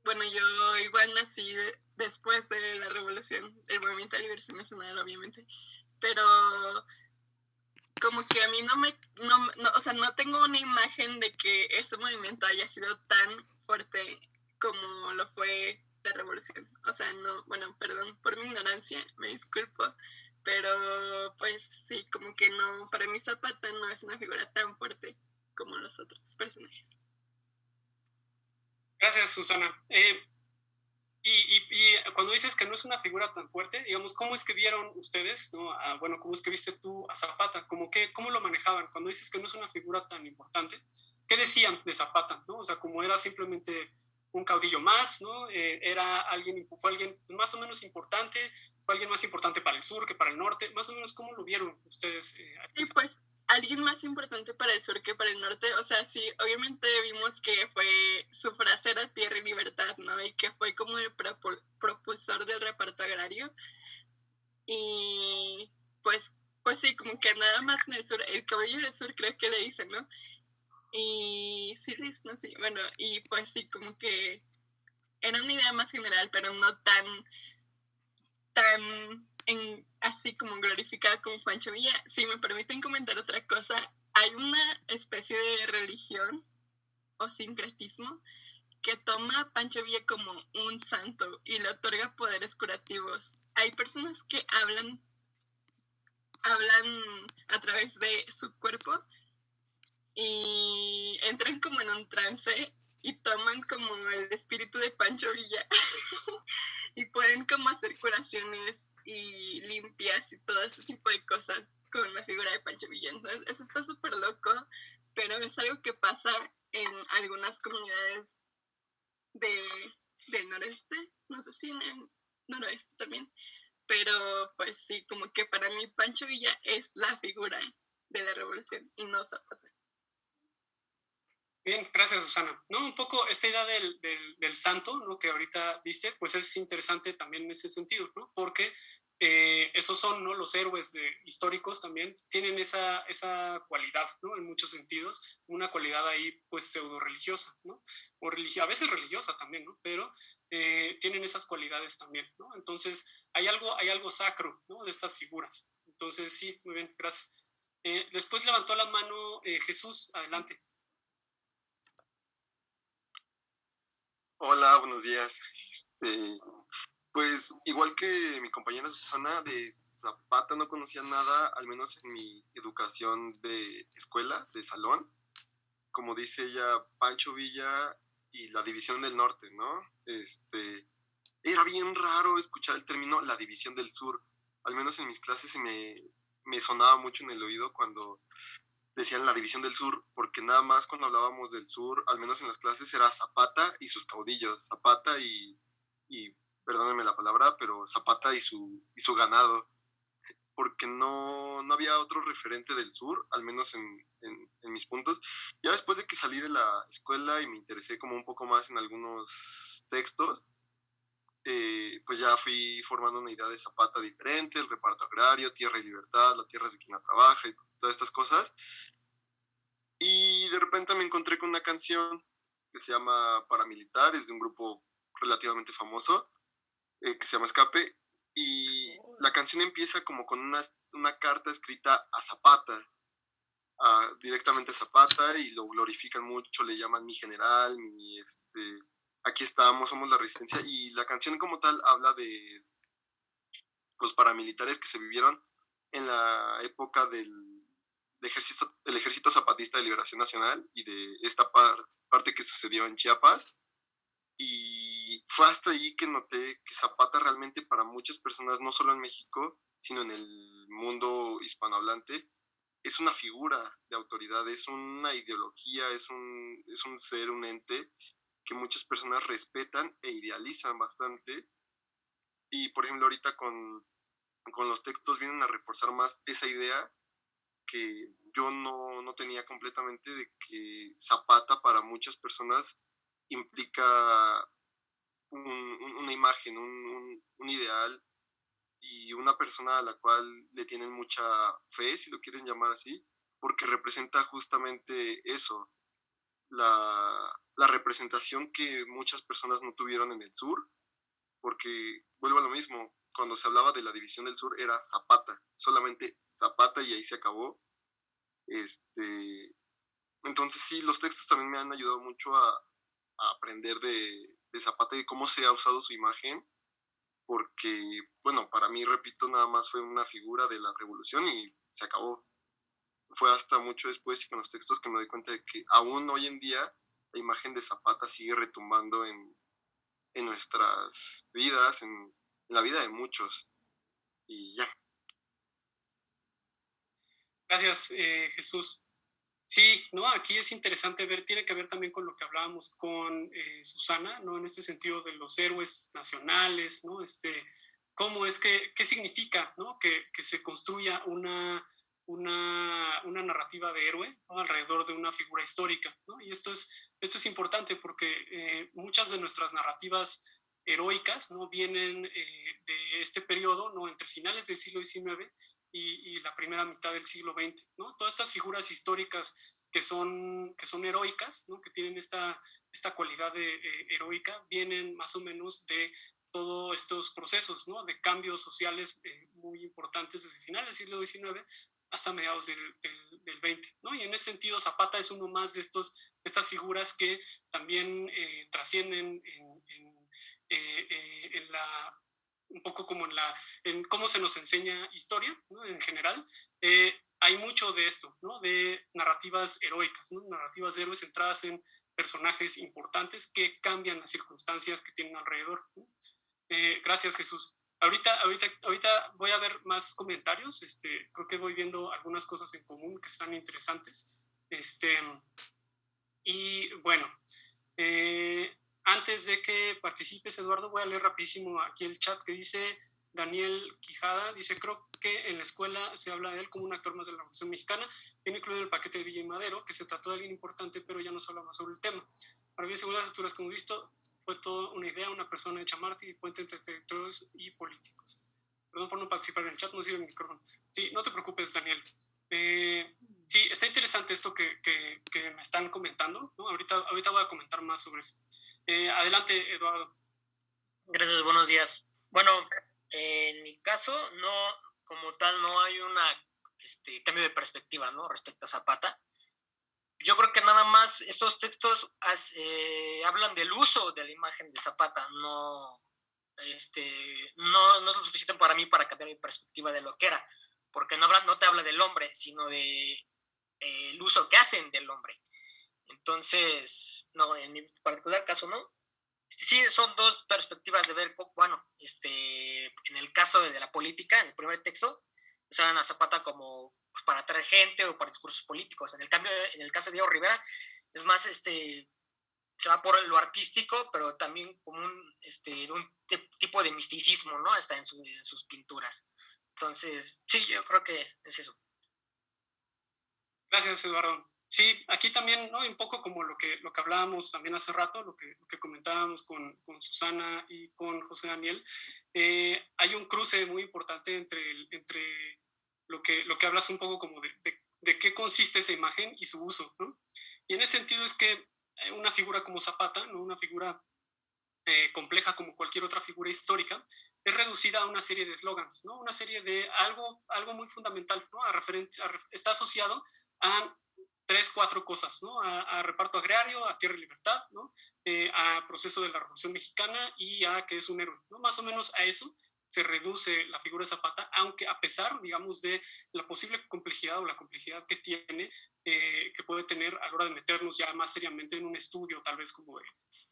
bueno, yo igual nací después de la revolución, el movimiento de liberación nacional, obviamente, pero como que a mí o sea, no tengo una imagen de que ese movimiento haya sido tan fuerte como lo fue la revolución. O sea, no, bueno, perdón por mi ignorancia, me disculpo, pero pues sí, como que no, para mí Zapata no es una figura tan fuerte como los otros personajes. Gracias, Susana. Y cuando dices que no es una figura tan fuerte, digamos, ¿cómo es que vieron ustedes, ¿no? Bueno, ¿cómo es que viste tú a Zapata? ¿Cómo lo manejaban? Cuando dices que no es una figura tan importante, ¿qué decían de Zapata, ¿no? O sea, como era simplemente un caudillo más, ¿no? Fue alguien más o menos importante, fue alguien más importante para el sur que para el norte, más o menos, ¿cómo lo vieron ustedes? Sí, pues, alguien más importante para el sur que para el norte, o sea, sí, obviamente vimos que su frase era tierra y libertad, ¿no? Y que fue como el propulsor del reparto agrario. Y pues sí, como que nada más en el sur, el caudillo del sur creo que le dicen, ¿no? Y sí, no sé, bueno, y pues sí, como que era una idea más general, pero no tan así como glorificada como Pancho Villa. Si me permiten comentar otra cosa, hay una especie de religión o sincretismo que toma a Pancho Villa como un santo y le otorga poderes curativos. Hay personas que hablan a través de su cuerpo y entran como en un trance y toman como el espíritu de Pancho Villa y pueden como hacer curaciones y limpias y todo ese tipo de cosas con la figura de Pancho Villa. Entonces, eso está súper loco, pero es algo que pasa en algunas comunidades del noreste, no sé si en el noroeste también, pero pues sí, como que para mí Pancho Villa es la figura de la revolución y no Zapata. Bien, gracias, Susana. No, un poco esta idea del santo, ¿no? Que ahorita viste, pues es interesante también en ese sentido, ¿no? Porque esos son, ¿no? Los héroes históricos también tienen esa cualidad, ¿no? En muchos sentidos, una cualidad ahí, pues, pseudo religiosa, ¿no? O a veces religiosa también, ¿no? Pero tienen esas cualidades también, ¿no? Entonces, hay algo sacro, ¿no? De estas figuras. Entonces, sí, muy bien, gracias. Después levantó la mano Jesús, adelante. Hola, buenos días. Pues igual que mi compañera Susana, de Zapata no conocía nada, al menos en mi educación de escuela, de salón. Como dice ella, Pancho Villa y la División del Norte, ¿no? Era bien raro escuchar el término la División del Sur. Al menos en mis clases me sonaba mucho en el oído cuando decían la División del Sur, porque nada más cuando hablábamos del sur, al menos en las clases, era Zapata y sus caudillos, Zapata y perdónenme la palabra, pero Zapata y su ganado, porque no había otro referente del sur, al menos en mis puntos. Ya después de que salí de la escuela y me interesé como un poco más en algunos textos, pues ya fui formando una idea de Zapata diferente, el reparto agrario, tierra y libertad, la tierra es de quien la trabaja y todas estas cosas. Y de repente me encontré con una canción que se llama Paramilitar, es de un grupo relativamente famoso, que se llama Escape, y la canción empieza como con una carta escrita a Zapata, directamente a Zapata, y lo glorifican mucho, le llaman mi general, aquí estamos, somos la resistencia, y la canción como tal habla de los paramilitares que se vivieron en la época del Ejército Zapatista de Liberación Nacional y de esta parte que sucedió en Chiapas. Y fue hasta ahí que noté que Zapata realmente para muchas personas, no solo en México, sino en el mundo hispanohablante, es una figura de autoridad, es una ideología, es un ser, un ente que muchas personas respetan e idealizan bastante. Y por ejemplo ahorita con los textos vienen a reforzar más esa idea que yo no tenía completamente, de que Zapata para muchas personas implica una imagen, un ideal y una persona a la cual le tienen mucha fe, si lo quieren llamar así, porque representa justamente eso, la representación que muchas personas no tuvieron en el sur, porque vuelvo a lo mismo, cuando se hablaba de la División del Sur era Zapata, solamente Zapata y ahí se acabó. Entonces sí, los textos también me han ayudado mucho a aprender de Zapata y cómo se ha usado su imagen, porque, bueno, para mí, repito, nada más fue una figura de la revolución y se acabó. Fue hasta mucho después y con los textos que me doy cuenta de que aún hoy en día la imagen de Zapata sigue retumbando en nuestras vidas, en la vida de muchos. Y ya. Gracias, Jesús. Sí, ¿no? Aquí es interesante ver, tiene que ver también con lo que hablábamos con Susana, ¿no? En este sentido de los héroes nacionales, ¿no? ¿Cómo es qué significa, ¿no? Que se construya una narrativa de héroe, ¿no? Alrededor de una figura histórica, ¿no? Y esto es importante porque muchas de nuestras narrativas heroicas, ¿no? Vienen de este periodo, ¿no? Entre finales del siglo XIX y la primera mitad del siglo XX, ¿no? Todas estas figuras históricas que son heroicas, ¿no? Que tienen esta cualidad heroica, vienen más o menos de todos estos procesos, ¿no? De cambios sociales muy importantes desde finales del siglo XIX hasta mediados del 20, ¿no? Y en ese sentido Zapata es uno más de estas figuras que también trascienden en la un poco como en cómo se nos enseña historia, ¿no? En general, hay mucho de esto, ¿no? De narrativas heroicas, ¿no? Narrativas de héroes centradas en personajes importantes que cambian las circunstancias que tienen alrededor, ¿no? Gracias, Jesús. Ahorita voy a ver más comentarios, creo que voy viendo algunas cosas en común que están interesantes. Y bueno, antes de que participes, Eduardo, voy a leer rapidísimo aquí el chat que dice Daniel Quijada, dice, creo que en la escuela se habla de él como un actor más de la Revolución Mexicana, viene incluido en el paquete de Villa y Madero, que se trató de alguien importante, pero ya no se habla más sobre el tema. Para mí, según las lecturas que hemos visto, fue toda una idea, una persona hecha mártir y puente entre intelectuales y políticos. Perdón por no participar en el chat, no sirve el micrófono. Sí, no te preocupes, Daniel. Sí, está interesante esto que me están comentando, ¿no? Ahorita voy a comentar más sobre eso. Adelante, Eduardo. Gracias, buenos días. Bueno, en mi caso, no, como tal, no hay una cambio de perspectiva, ¿no? Respecto a Zapata. Yo creo que nada más estos textos hablan del uso de la imagen de Zapata, no es lo suficiente para mí para cambiar mi perspectiva de lo que era, porque no te habla del hombre, sino de el uso que hacen del hombre. Entonces, no, en mi particular caso no. Sí, son dos perspectivas de ver, bueno, en el caso de la política, en el primer texto, usaban a Zapata como pues, para atraer gente o para discursos políticos. En el caso de Diego Rivera, es más, se va por lo artístico, pero también como un tipo de misticismo, ¿no? Hasta en sus pinturas. Entonces, sí, yo creo que es eso. Gracias, Eduardo. Sí, aquí también, ¿no? Un poco como lo que hablábamos también hace rato, lo que comentábamos con Susana y con José Daniel, hay un cruce muy importante entre lo que hablas un poco como de qué consiste esa imagen y su uso, ¿no? Y en ese sentido es que una figura como Zapata, ¿no? Una figura compleja como cualquier otra figura histórica, es reducida a una serie de eslogans, ¿no? Una serie de algo muy fundamental, ¿no? Está asociado a 3, 4 cosas, ¿no? A reparto agrario, a tierra y libertad, ¿no? A proceso de la Revolución Mexicana y a que es un héroe, ¿no? Más o menos a eso se reduce la figura de Zapata, aunque a pesar, digamos, de la posible complejidad o la complejidad que tiene, que puede tener a la hora de meternos ya más seriamente en un estudio, tal vez como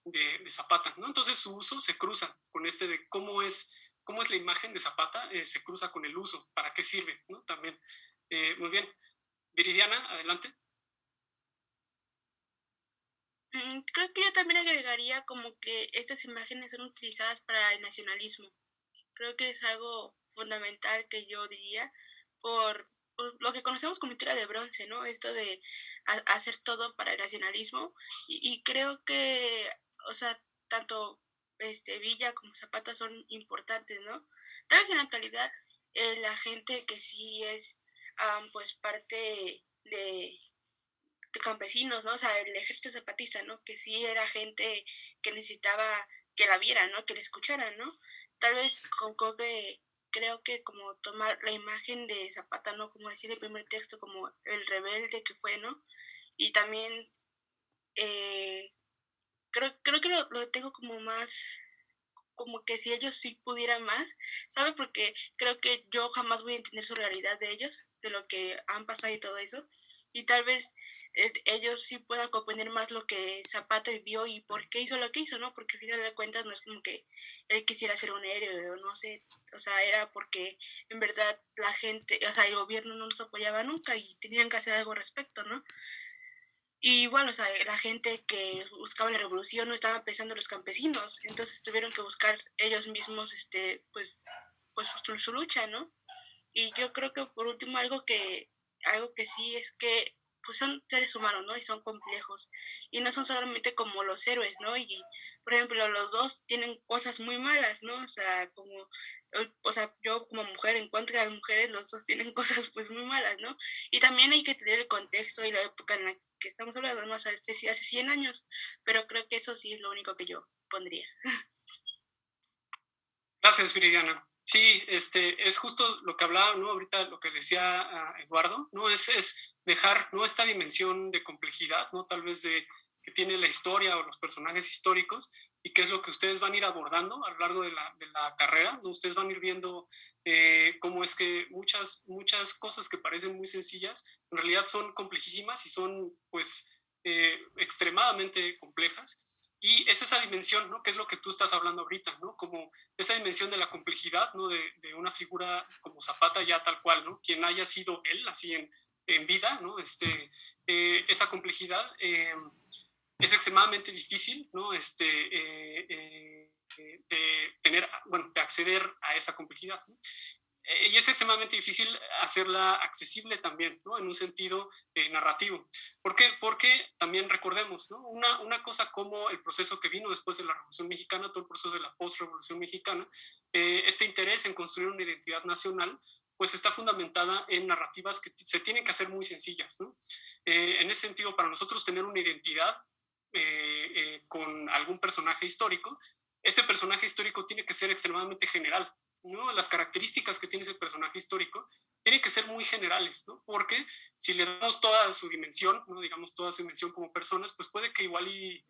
de Zapata, ¿no? Entonces su uso se cruza con de cómo es la imagen de Zapata, se cruza con el uso, para qué sirve, ¿no? También. Muy bien. Viridiana, adelante. Creo que yo también agregaría como que estas imágenes son utilizadas para el nacionalismo. Creo que es algo fundamental que yo diría por lo que conocemos como pintura de bronce, ¿no? Esto de hacer todo para el nacionalismo y creo que, o sea, tanto Villa como Zapata son importantes, ¿no? Tal vez en la actualidad la gente que sí es pues parte de campesinos, ¿no? O sea, el ejército zapatista, ¿no? Que sí era gente que necesitaba que la vieran, ¿no? Que la escucharan, ¿no? Tal vez con que creo que como tomar la imagen de Zapata, ¿no? Como decir el primer texto, como el rebelde que fue, ¿no? Y también creo que lo tengo como más, como que si ellos sí pudieran más, ¿sabes? Porque creo que yo jamás voy a entender su realidad de ellos, de lo que han pasado y todo eso. Y tal vez ellos sí puedan comprender más lo que Zapata vivió y por qué hizo lo que hizo, ¿no? Porque al final de cuentas no es como que él quisiera ser un héroe o no sé, o sea, era porque en verdad la gente, o sea, el gobierno no los apoyaba nunca y tenían que hacer algo al respecto, ¿no? Y igual, o sea, la gente que buscaba la revolución no estaba pensando en los campesinos, entonces tuvieron que buscar ellos mismos, pues su lucha, ¿no? Y yo creo que por último algo que sí es que pues son seres humanos, ¿no? Y son complejos. Y no son solamente como los héroes, ¿no? Y, por ejemplo, los dos tienen cosas muy malas, ¿no? O sea, yo como mujer, en contra de las mujeres, los dos tienen cosas pues muy malas, ¿no? Y también hay que tener el contexto y la época en la que estamos hablando, ¿no? O sea, hace 100 años, pero creo que eso sí es lo único que yo pondría. Gracias, Viridiana. Sí, es justo lo que hablaba, ¿no? Ahorita lo que decía Eduardo, ¿no? Es dejar, ¿no? Esta dimensión de complejidad, ¿no? Tal vez que tiene la historia o los personajes históricos y qué es lo que ustedes van a ir abordando a lo largo de la carrera, ¿no? Ustedes van a ir viendo cómo es que muchas cosas que parecen muy sencillas en realidad son complejísimas y son, pues, extremadamente complejas. Y es esa dimensión, ¿no? Que es lo que tú estás hablando ahorita, ¿no? Como esa dimensión de la complejidad, ¿no? De una figura como Zapata ya tal cual, ¿no? Quien haya sido él, así en vida, ¿no? Esa complejidad es extremadamente difícil, ¿no? De tener, bueno, de acceder a esa complejidad, ¿no? Y es extremadamente difícil hacerla accesible también, ¿no? En un sentido narrativo. ¿Por qué? Porque también recordemos, ¿no? Una cosa como el proceso que vino después de la Revolución Mexicana, todo el proceso de la post-Revolución Mexicana, este interés en construir una identidad nacional, pues está fundamentada en narrativas que se tienen que hacer muy sencillas, ¿no? En ese sentido, para nosotros tener una identidad con algún personaje histórico, ese personaje histórico tiene que ser extremadamente general, ¿no? Las características que tiene ese personaje histórico tienen que ser muy generales, ¿no? Porque si le damos toda su dimensión, ¿no? Digamos toda su dimensión como personas, pues puede que igual y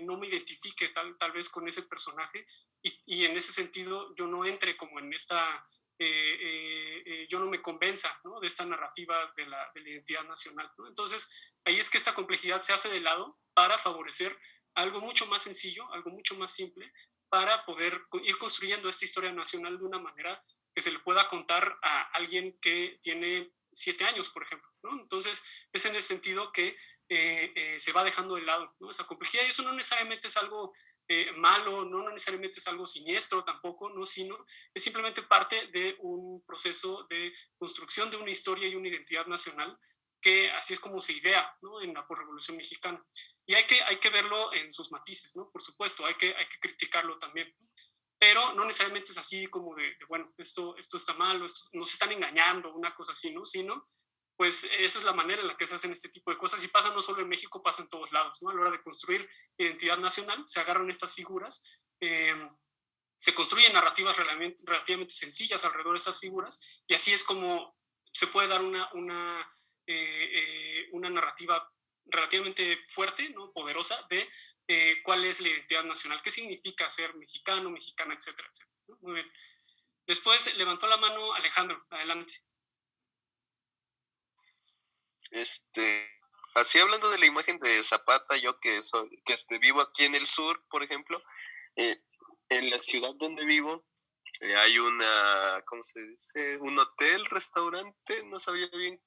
no me identifique tal vez con ese personaje y en ese sentido yo no entre como en esta, yo no me convenza, ¿no? De esta narrativa de la identidad nacional, ¿no? Entonces ahí es que esta complejidad se hace de lado para favorecer algo mucho más sencillo, algo mucho más simple, para poder ir construyendo esta historia nacional de una manera que se le pueda contar a alguien que tiene 7 años, por ejemplo, ¿no? Entonces, es en ese sentido que se va dejando de lado, ¿no? Esa complejidad, y eso no necesariamente es algo malo, no necesariamente es algo siniestro tampoco, ¿no? Sino es simplemente parte de un proceso de construcción de una historia y una identidad nacional que así es como se idea, ¿no? En la posrevolución mexicana. Y hay que verlo en sus matices, ¿no? Por supuesto, hay que criticarlo también. Pero no necesariamente es así como bueno, esto está mal, o nos están engañando, una cosa así, ¿no? Sino, pues esa es la manera en la que se hacen este tipo de cosas y pasa no solo en México, pasa en todos lados, ¿no? A la hora de construir identidad nacional, se agarran estas figuras, se construyen narrativas relativamente sencillas alrededor de estas figuras y así es como se puede dar una narrativa relativamente fuerte, ¿no? Poderosa, de cuál es la identidad nacional, qué significa ser mexicano, mexicana, etcétera, etcétera, ¿no? Muy bien. Después levantó la mano Alejandro, adelante. Así hablando de la imagen de Zapata, yo que vivo aquí en el sur, por ejemplo, en la ciudad donde vivo, hay ¿cómo se dice? Un hotel, restaurante, no sabía bien,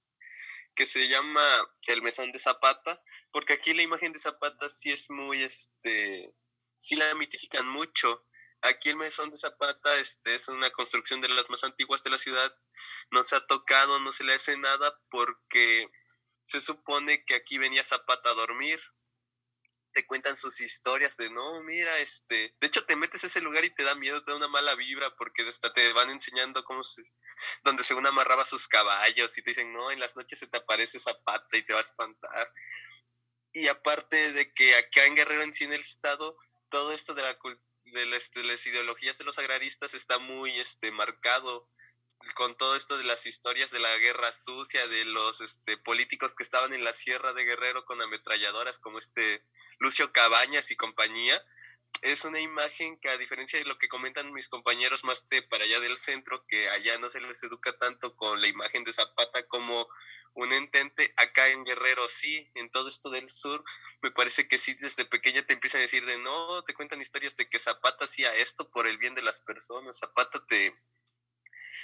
que se llama el Mesón de Zapata, porque aquí la imagen de Zapata sí es muy, sí la mitifican mucho. Aquí el Mesón de Zapata es una construcción de las más antiguas de la ciudad, no se ha tocado, no se le hace nada porque se supone que aquí venía Zapata a dormir. Te cuentan sus historias de, no, mira, de hecho te metes a ese lugar y te da miedo, te da una mala vibra, porque hasta te van enseñando donde según amarraba sus caballos, y te dicen, no, en las noches se te aparece Zapata y te va a espantar. Y aparte de que acá en Guerrero, en sí, en el estado, todo esto de las ideologías de los agraristas está muy marcado con todo esto de las historias de la guerra sucia, de los políticos que estaban en la Sierra de Guerrero con ametralladoras, como Lucio Cabañas y compañía. Es una imagen que, a diferencia de lo que comentan mis compañeros más para allá del centro, que allá no se les educa tanto con la imagen de Zapata como un entente, acá en Guerrero sí, en todo esto del sur, me parece que sí, desde pequeña te empiezan a decir no, te cuentan historias de que Zapata hacía esto por el bien de las personas,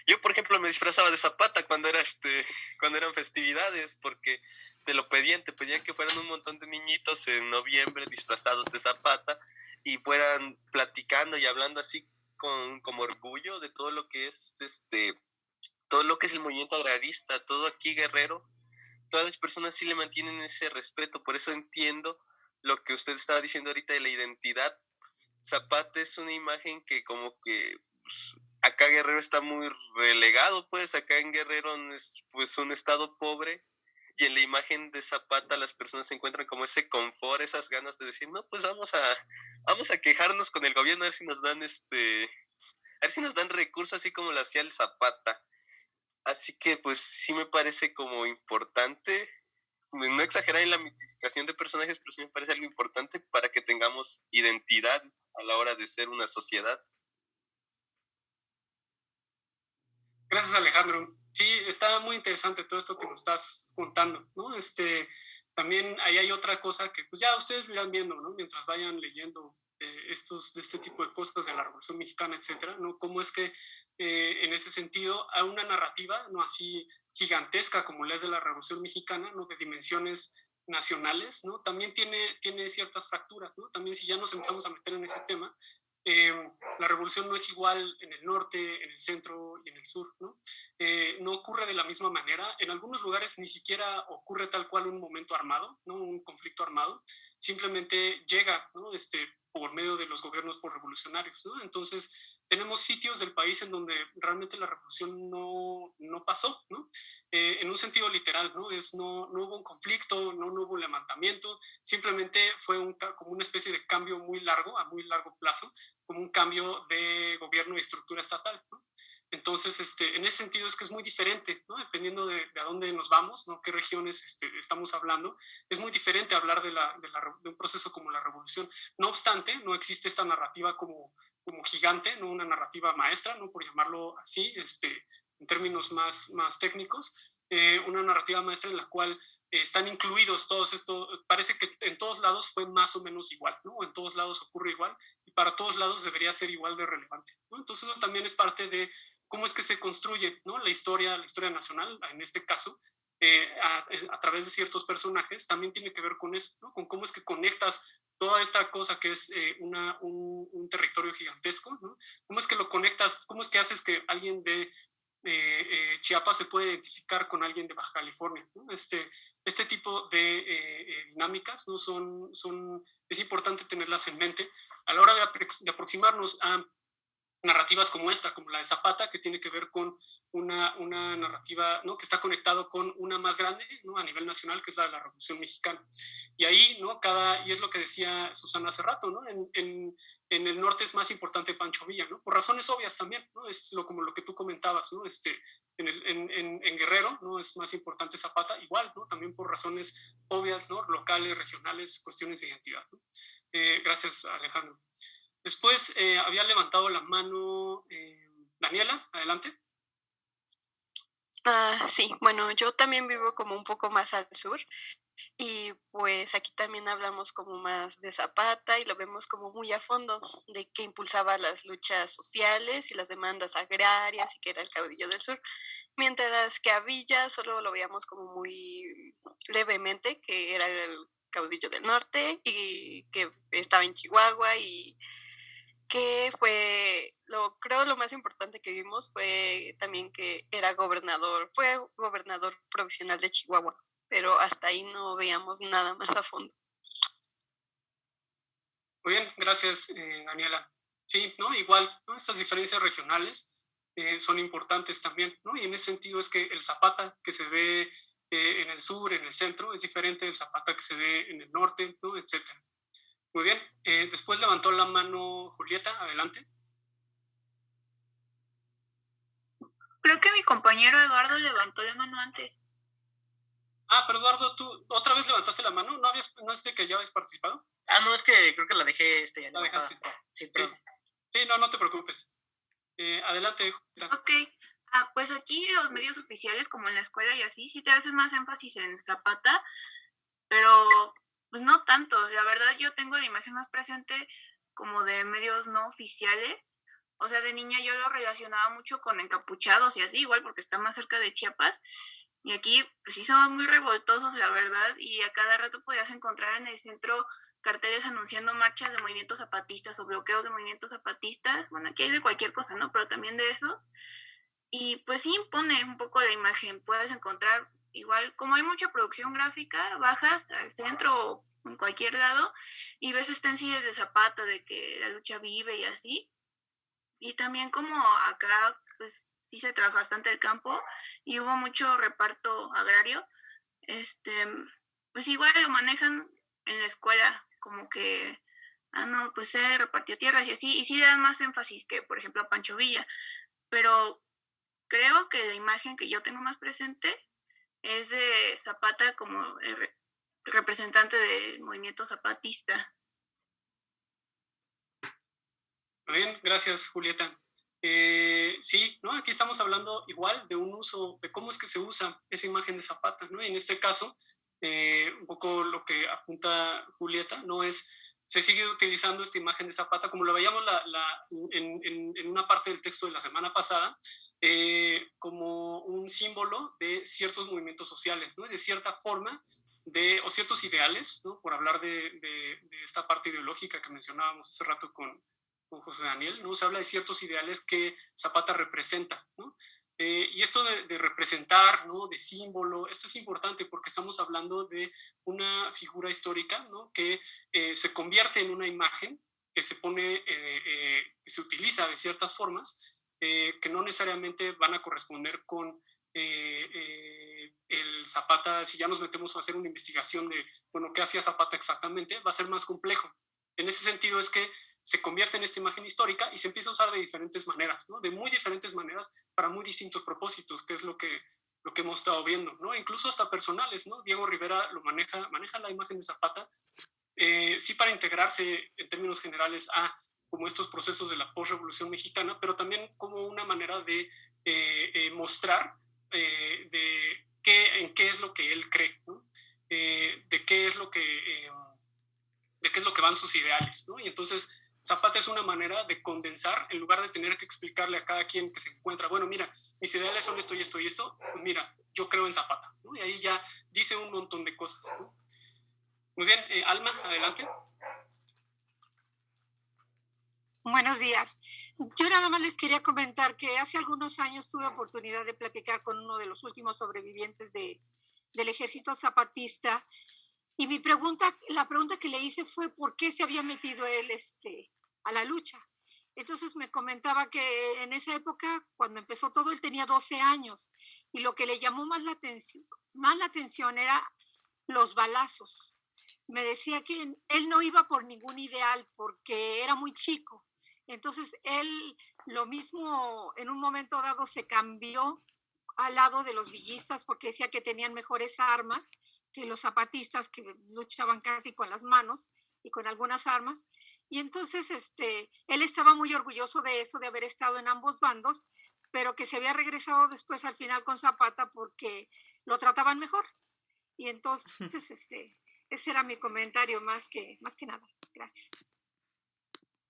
Yo, por ejemplo, me disfrazaba de Zapata cuando eran festividades, porque te pedían que fueran un montón de niñitos en noviembre disfrazados de Zapata y fueran platicando y hablando así como orgullo de todo lo que es todo lo que es el movimiento agrarista, todo aquí Guerrero. Todas las personas sí le mantienen ese respeto, por eso entiendo lo que usted estaba diciendo ahorita de la identidad. Zapata es una imagen que como que pues, acá Guerrero está muy relegado, pues acá en Guerrero es pues un estado pobre, y en la imagen de Zapata las personas encuentran como ese confort, esas ganas de decir, no, pues vamos a quejarnos con el gobierno a ver si nos dan a ver si nos dan recursos así como lo hacía el Zapata. Así que pues sí me parece como importante, no exagerar en la mitificación de personajes, pero sí me parece algo importante para que tengamos identidad a la hora de ser una sociedad. Gracias, Alejandro. Sí, está muy interesante todo esto que nos estás contando, ¿no? También ahí hay otra cosa que pues ya ustedes irán viendo, ¿no? Mientras vayan leyendo este tipo de cosas de la Revolución Mexicana, etcétera, ¿no? Cómo es que en ese sentido a una narrativa, no así gigantesca como la es de la Revolución Mexicana, ¿no? De dimensiones nacionales, ¿no? También tiene ciertas fracturas, ¿no? También si ya nos empezamos a meter en ese tema, la revolución no es igual en el norte, en el centro y en el sur, ¿no? No ocurre de la misma manera. En algunos lugares ni siquiera ocurre tal cual un momento armado, ¿no? Un conflicto armado. Simplemente llega, ¿no? Por medio de los gobiernos por revolucionarios, ¿no? Entonces, tenemos sitios del país en donde realmente la revolución no pasó, ¿no? En un sentido literal, ¿no? No hubo un conflicto, no hubo un levantamiento, simplemente fue como una especie de cambio muy largo, a muy largo plazo, como un cambio de gobierno y estructura estatal, ¿no? Entonces, en ese sentido es que es muy diferente, ¿no? Dependiendo de a dónde nos vamos, ¿no? Qué regiones estamos hablando, es muy diferente hablar de un proceso como la revolución. No obstante, no existe esta narrativa como gigante, ¿no? Una narrativa maestra, ¿no? Por llamarlo así, en términos más técnicos, una narrativa maestra en la cual están incluidos todos estos, parece que en todos lados fue más o menos igual, ¿no? En todos lados ocurre igual y para todos lados debería ser igual de relevante, ¿no? Entonces eso también es parte de cómo es que se construye, ¿no? La historia nacional, en este caso, a través de ciertos personajes, también tiene que ver con eso, ¿no? Con cómo es que conectas toda esta cosa que es un territorio gigantesco, ¿no? ¿Cómo es que lo conectas? ¿Cómo es que haces que alguien de Chiapas se puede identificar con alguien de Baja California, ¿no? Este tipo de dinámicas, ¿no? Es importante tenerlas en mente a la hora de aproximarnos a narrativas como esta, como la de Zapata, que tiene que ver con una narrativa, ¿no? Que está conectado con una más grande, ¿no? A nivel nacional, que es la de la Revolución Mexicana. Y ahí, ¿no? Y es lo que decía Susana hace rato, ¿no? En el norte es más importante Pancho Villa, ¿no? Por razones obvias también, ¿no? Es como lo que tú comentabas, ¿no? En Guerrero, ¿no? Es más importante Zapata, igual, ¿no? También por razones obvias, ¿no? Locales, regionales, cuestiones de identidad, ¿no? Gracias, Alejandro. Después había levantado la mano Daniela, adelante. Sí, bueno, yo también vivo como un poco más al sur y pues aquí también hablamos como más de Zapata y lo vemos como muy a fondo, de que impulsaba las luchas sociales y las demandas agrarias y que era el caudillo del sur, mientras que a Villa solo lo veíamos como muy levemente, que era el caudillo del norte y que estaba en Chihuahua y que creo lo más importante que vimos fue también que fue gobernador provisional de Chihuahua, pero hasta ahí no veíamos nada más a fondo. Muy bien, gracias, Daniela. Sí, ¿no? Igual, ¿no? Estas diferencias regionales son importantes también, ¿no? Y en ese sentido es que el Zapata que se ve en el sur, en el centro, es diferente del Zapata que se ve en el norte, ¿no? Etcétera. Muy bien. Después levantó la mano Julieta, adelante. Creo que mi compañero Eduardo levantó la mano antes. Pero Eduardo, ¿tú otra vez levantaste la mano? ¿No es de que ya habías participado? No, es que creo que la dejé. La dejaste. Sí, sí, no te preocupes. Adelante, Julieta. Ok. Pues aquí los medios oficiales, como en la escuela y así, sí te hacen más énfasis en Zapata, pero pues no tanto. La verdad, yo tengo la imagen más presente como de medios no oficiales. O sea, de niña yo lo relacionaba mucho con encapuchados y así, igual porque está más cerca de Chiapas. Y aquí, pues sí, somos muy revoltosos, la verdad, y a cada rato podías encontrar en el centro carteles anunciando marchas de movimientos zapatistas o bloqueos de movimientos zapatistas. Bueno, aquí hay de cualquier cosa, ¿no? Pero también de eso. Y pues sí impone un poco la imagen. Puedes encontrar, igual, como hay mucha producción gráfica, bajas al centro o en cualquier lado y ves stenciles de Zapata, de que la lucha vive y así. Y también como acá, pues sí se trabaja bastante el campo y hubo mucho reparto agrario, pues igual lo manejan en la escuela, como que, no, pues se repartió tierras y así, y sí le dan más énfasis que, por ejemplo, a Pancho Villa, pero creo que la imagen que yo tengo más presente es de Zapata como el representante del movimiento zapatista. Muy bien, gracias, Julieta. Sí, ¿no? Aquí estamos hablando igual de un uso, de cómo es que se usa esa imagen de Zapata, ¿no? Y en este caso, un poco lo que apunta Julieta, ¿no? Se sigue utilizando esta imagen de Zapata, como lo veíamos en una parte del texto de la semana pasada, como un símbolo de ciertos movimientos sociales, ¿no? De cierta forma, o ciertos ideales, ¿no? Por hablar de esta parte ideológica que mencionábamos hace rato con José Daniel, ¿no? Se habla de ciertos ideales que Zapata representa, ¿no? Y esto de representar, ¿no? De símbolo, esto es importante porque estamos hablando de una figura histórica, ¿no? Que se convierte en una imagen que se pone, que se utiliza de ciertas formas, que no necesariamente van a corresponder con el Zapata. Si ya nos metemos a hacer una investigación de, bueno, ¿qué hacía Zapata exactamente? Va a ser más complejo. En ese sentido es que se convierte en esta imagen histórica y se empieza a usar de diferentes maneras, ¿no? De muy diferentes maneras para muy distintos propósitos, que es lo que hemos estado viendo, ¿no? Incluso hasta personales, ¿no? Diego Rivera maneja la imagen de Zapata, sí para integrarse en términos generales a como estos procesos de la postrevolución mexicana, pero también como una manera de mostrar en qué es lo que él cree, ¿no? De qué es lo que van sus ideales, ¿no? Y entonces Zapata es una manera de condensar, en lugar de tener que explicarle a cada quien que se encuentra, bueno, mira, mis ideales son esto y esto y esto, pues mira, yo creo en Zapata, ¿no? Y ahí ya dice un montón de cosas, ¿no? Muy bien, Alma, adelante. Buenos días. Yo nada más les quería comentar que hace algunos años tuve oportunidad de platicar con uno de los últimos sobrevivientes del ejército zapatista y la pregunta que le hice fue por qué se había metido él a la lucha. Entonces me comentaba que en esa época, cuando empezó todo, él tenía 12 años y lo que le llamó más la atención era los balazos. Me decía que él no iba por ningún ideal porque era muy chico. Entonces él lo mismo en un momento dado se cambió al lado de los villistas porque decía que tenían mejores armas que los zapatistas que luchaban casi con las manos y con algunas armas. Y entonces él estaba muy orgulloso de eso, de haber estado en ambos bandos, pero que se había regresado después al final con Zapata porque lo trataban mejor. Y entonces ese era mi comentario más que nada. Gracias.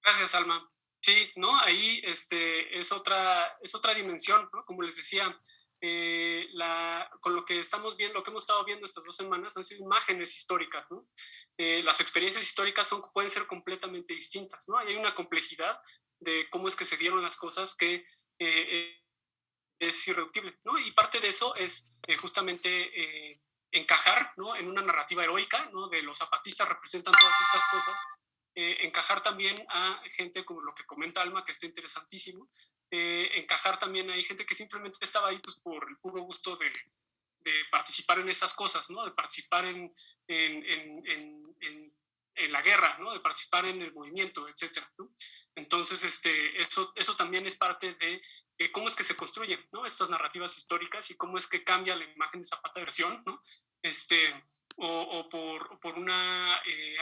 Gracias, Alma. Sí, ¿no? Ahí es otra dimensión, ¿no? Como les decía, con lo que estamos viendo, lo que hemos estado viendo estas 2 semanas han sido imágenes históricas, ¿no? Las experiencias históricas pueden ser completamente distintas, ¿no? Hay una complejidad de cómo es que se dieron las cosas que es irreductible, ¿no? Y parte de eso es justamente encajar, ¿no? En una narrativa heroica, ¿no? De los zapatistas representan todas estas cosas. Encajar también a gente como lo que comenta Alma, que está interesantísimo, encajar también hay gente que simplemente estaba ahí pues, por el puro gusto de participar en esas cosas, ¿no? De participar en en la guerra, ¿no? De participar en el movimiento, etcétera, ¿no? Entonces, eso también es parte de cómo es que se construyen, ¿no? Estas narrativas históricas y cómo es que cambia la imagen de Zapata versión, ¿no? O por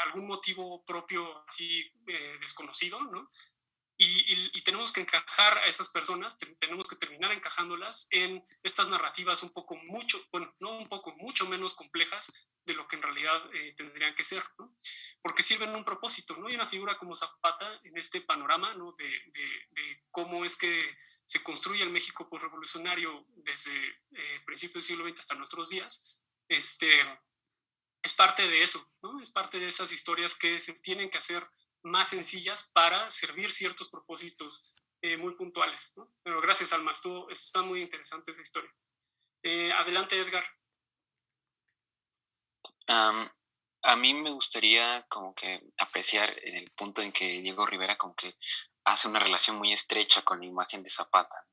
algún motivo propio así desconocido, ¿no? Y tenemos que encajar a esas personas, tenemos que terminar encajándolas en estas narrativas mucho menos complejas de lo que en realidad tendrían que ser, ¿no? Porque sirven un propósito, ¿no? Y una figura como Zapata en este panorama, ¿no? de cómo es que se construye el México postrevolucionario desde principios del siglo XX hasta nuestros días, es parte de eso, ¿no? Es parte de esas historias que se tienen que hacer más sencillas para servir ciertos propósitos muy puntuales, ¿no? Pero gracias, Alma, está muy interesante esa historia. Adelante, Edgar. A mí me gustaría como que apreciar en el punto en que Diego Rivera como que hace una relación muy estrecha con la imagen de Zapata.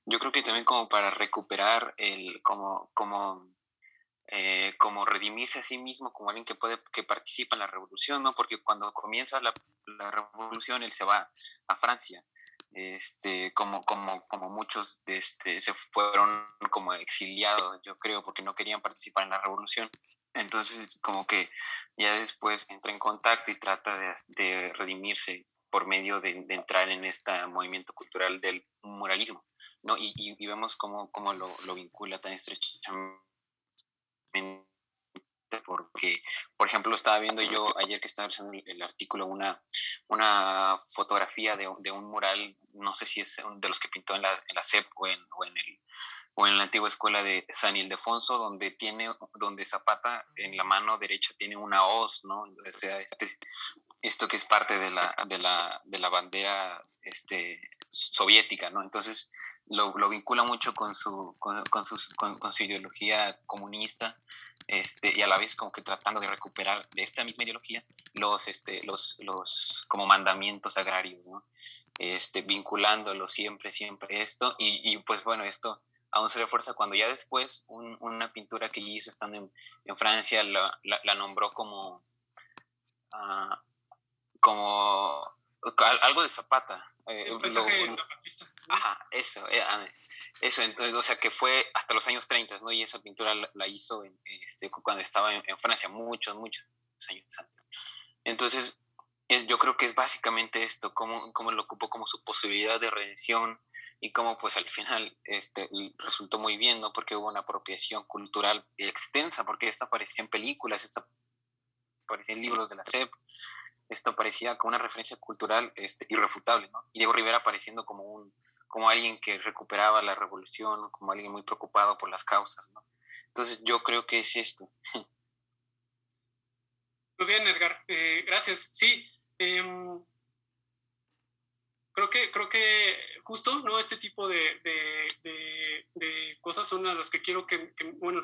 Yo creo que también como para recuperar como redimirse a sí mismo como alguien que participa en la revolución, ¿no? Porque cuando comienza la revolución él se va a Francia, como muchos se fueron como exiliados, yo creo, porque no querían participar en la revolución. Entonces como que ya después entra en contacto y trata de redimirse por medio de entrar en este movimiento cultural del muralismo, ¿no? Y vemos cómo lo vincula tan estrechamente, porque, por ejemplo, estaba viendo yo ayer que estaba revisando el artículo una fotografía de un mural, no sé si es de los que pintó en la SEP o en la antigua escuela de San Ildefonso, donde Zapata en la mano derecha tiene una hoz, ¿no? O sea, esto que es parte de la bandera soviética, ¿no? Entonces lo vincula mucho con su ideología comunista, y a la vez como que tratando de recuperar de esta misma ideología los como mandamientos agrarios, ¿no? Vinculándolo siempre esto, y pues bueno, esto aún se refuerza cuando ya después una pintura que hizo estando en Francia la nombró como algo de Zapata. El paisaje zapatista. Ajá, eso, entonces, o sea, que fue hasta los años 30, ¿no? Y esa pintura la hizo cuando estaba en Francia, muchos años antes. Entonces, yo creo que es básicamente esto, cómo lo ocupó como su posibilidad de redención y cómo pues al final resultó muy bien, ¿no? Porque hubo una apropiación cultural extensa, porque esto aparecía en películas, esto aparecía en libros de la SEP, esto parecía como una referencia cultural irrefutable, ¿no? Y Diego Rivera apareciendo como alguien que recuperaba la revolución, como alguien muy preocupado por las causas, ¿no? Entonces yo creo que es esto. Muy bien, Edgar, gracias. Sí, creo que justo, ¿no? Este tipo de cosas son las que quiero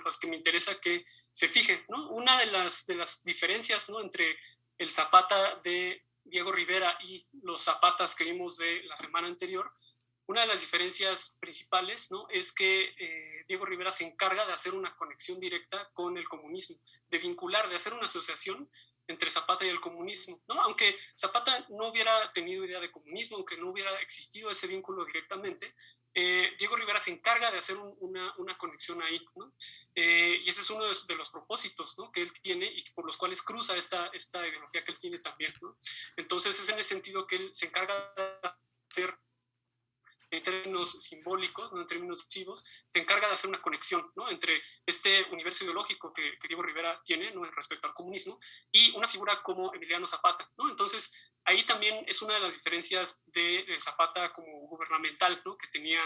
las que me interesa que se fijen, ¿no? Una de las diferencias, ¿no? Entre el Zapata de Diego Rivera y los Zapatas que vimos de la semana anterior, una de las diferencias principales, ¿no? Es que Diego Rivera se encarga de hacer una conexión directa con el comunismo, de vincular, de hacer una asociación entre Zapata y el comunismo, ¿no? Aunque Zapata no hubiera tenido idea de comunismo, aunque no hubiera existido ese vínculo directamente, Diego Rivera se encarga de hacer una conexión ahí, ¿no? Y ese es uno de los propósitos, ¿no? Que él tiene y por los cuales cruza esta ideología que él tiene también, ¿no? Entonces es en ese sentido que él se encarga de hacer, en términos simbólicos, no en términos visivos, se encarga de hacer una conexión, ¿no? Entre este universo ideológico que Diego Rivera tiene, ¿no? Respecto al comunismo y una figura como Emiliano Zapata, ¿no? Entonces ahí también es una de las diferencias de Zapata como gubernamental, ¿no? Que tenía,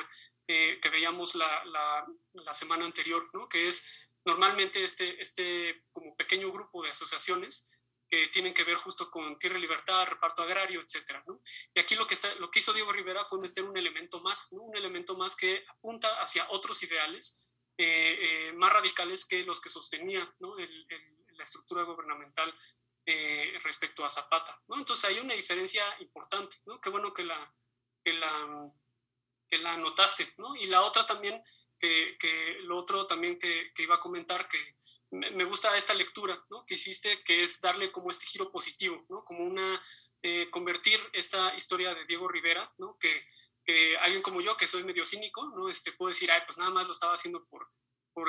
que veíamos la semana anterior, ¿no? Que es normalmente este como pequeño grupo de asociaciones que tienen que ver justo con tierra y libertad, reparto agrario, etcétera, ¿no? Y aquí lo que hizo Diego Rivera fue meter un elemento más, ¿no? Un elemento más que apunta hacia otros ideales más radicales que los que sostenía, ¿no? La estructura gubernamental respecto a Zapata, ¿no? Entonces hay una diferencia importante, ¿no? Qué bueno que la la notaste, ¿no? Y la otra también, lo otro también que iba a comentar, que me gusta esta lectura, ¿no? Que hiciste, que es darle como este giro positivo, ¿no? Como convertir esta historia de Diego Rivera, ¿no? Que alguien como yo, que soy medio cínico, ¿no? Puedo decir, ay, pues nada más lo estaba haciendo por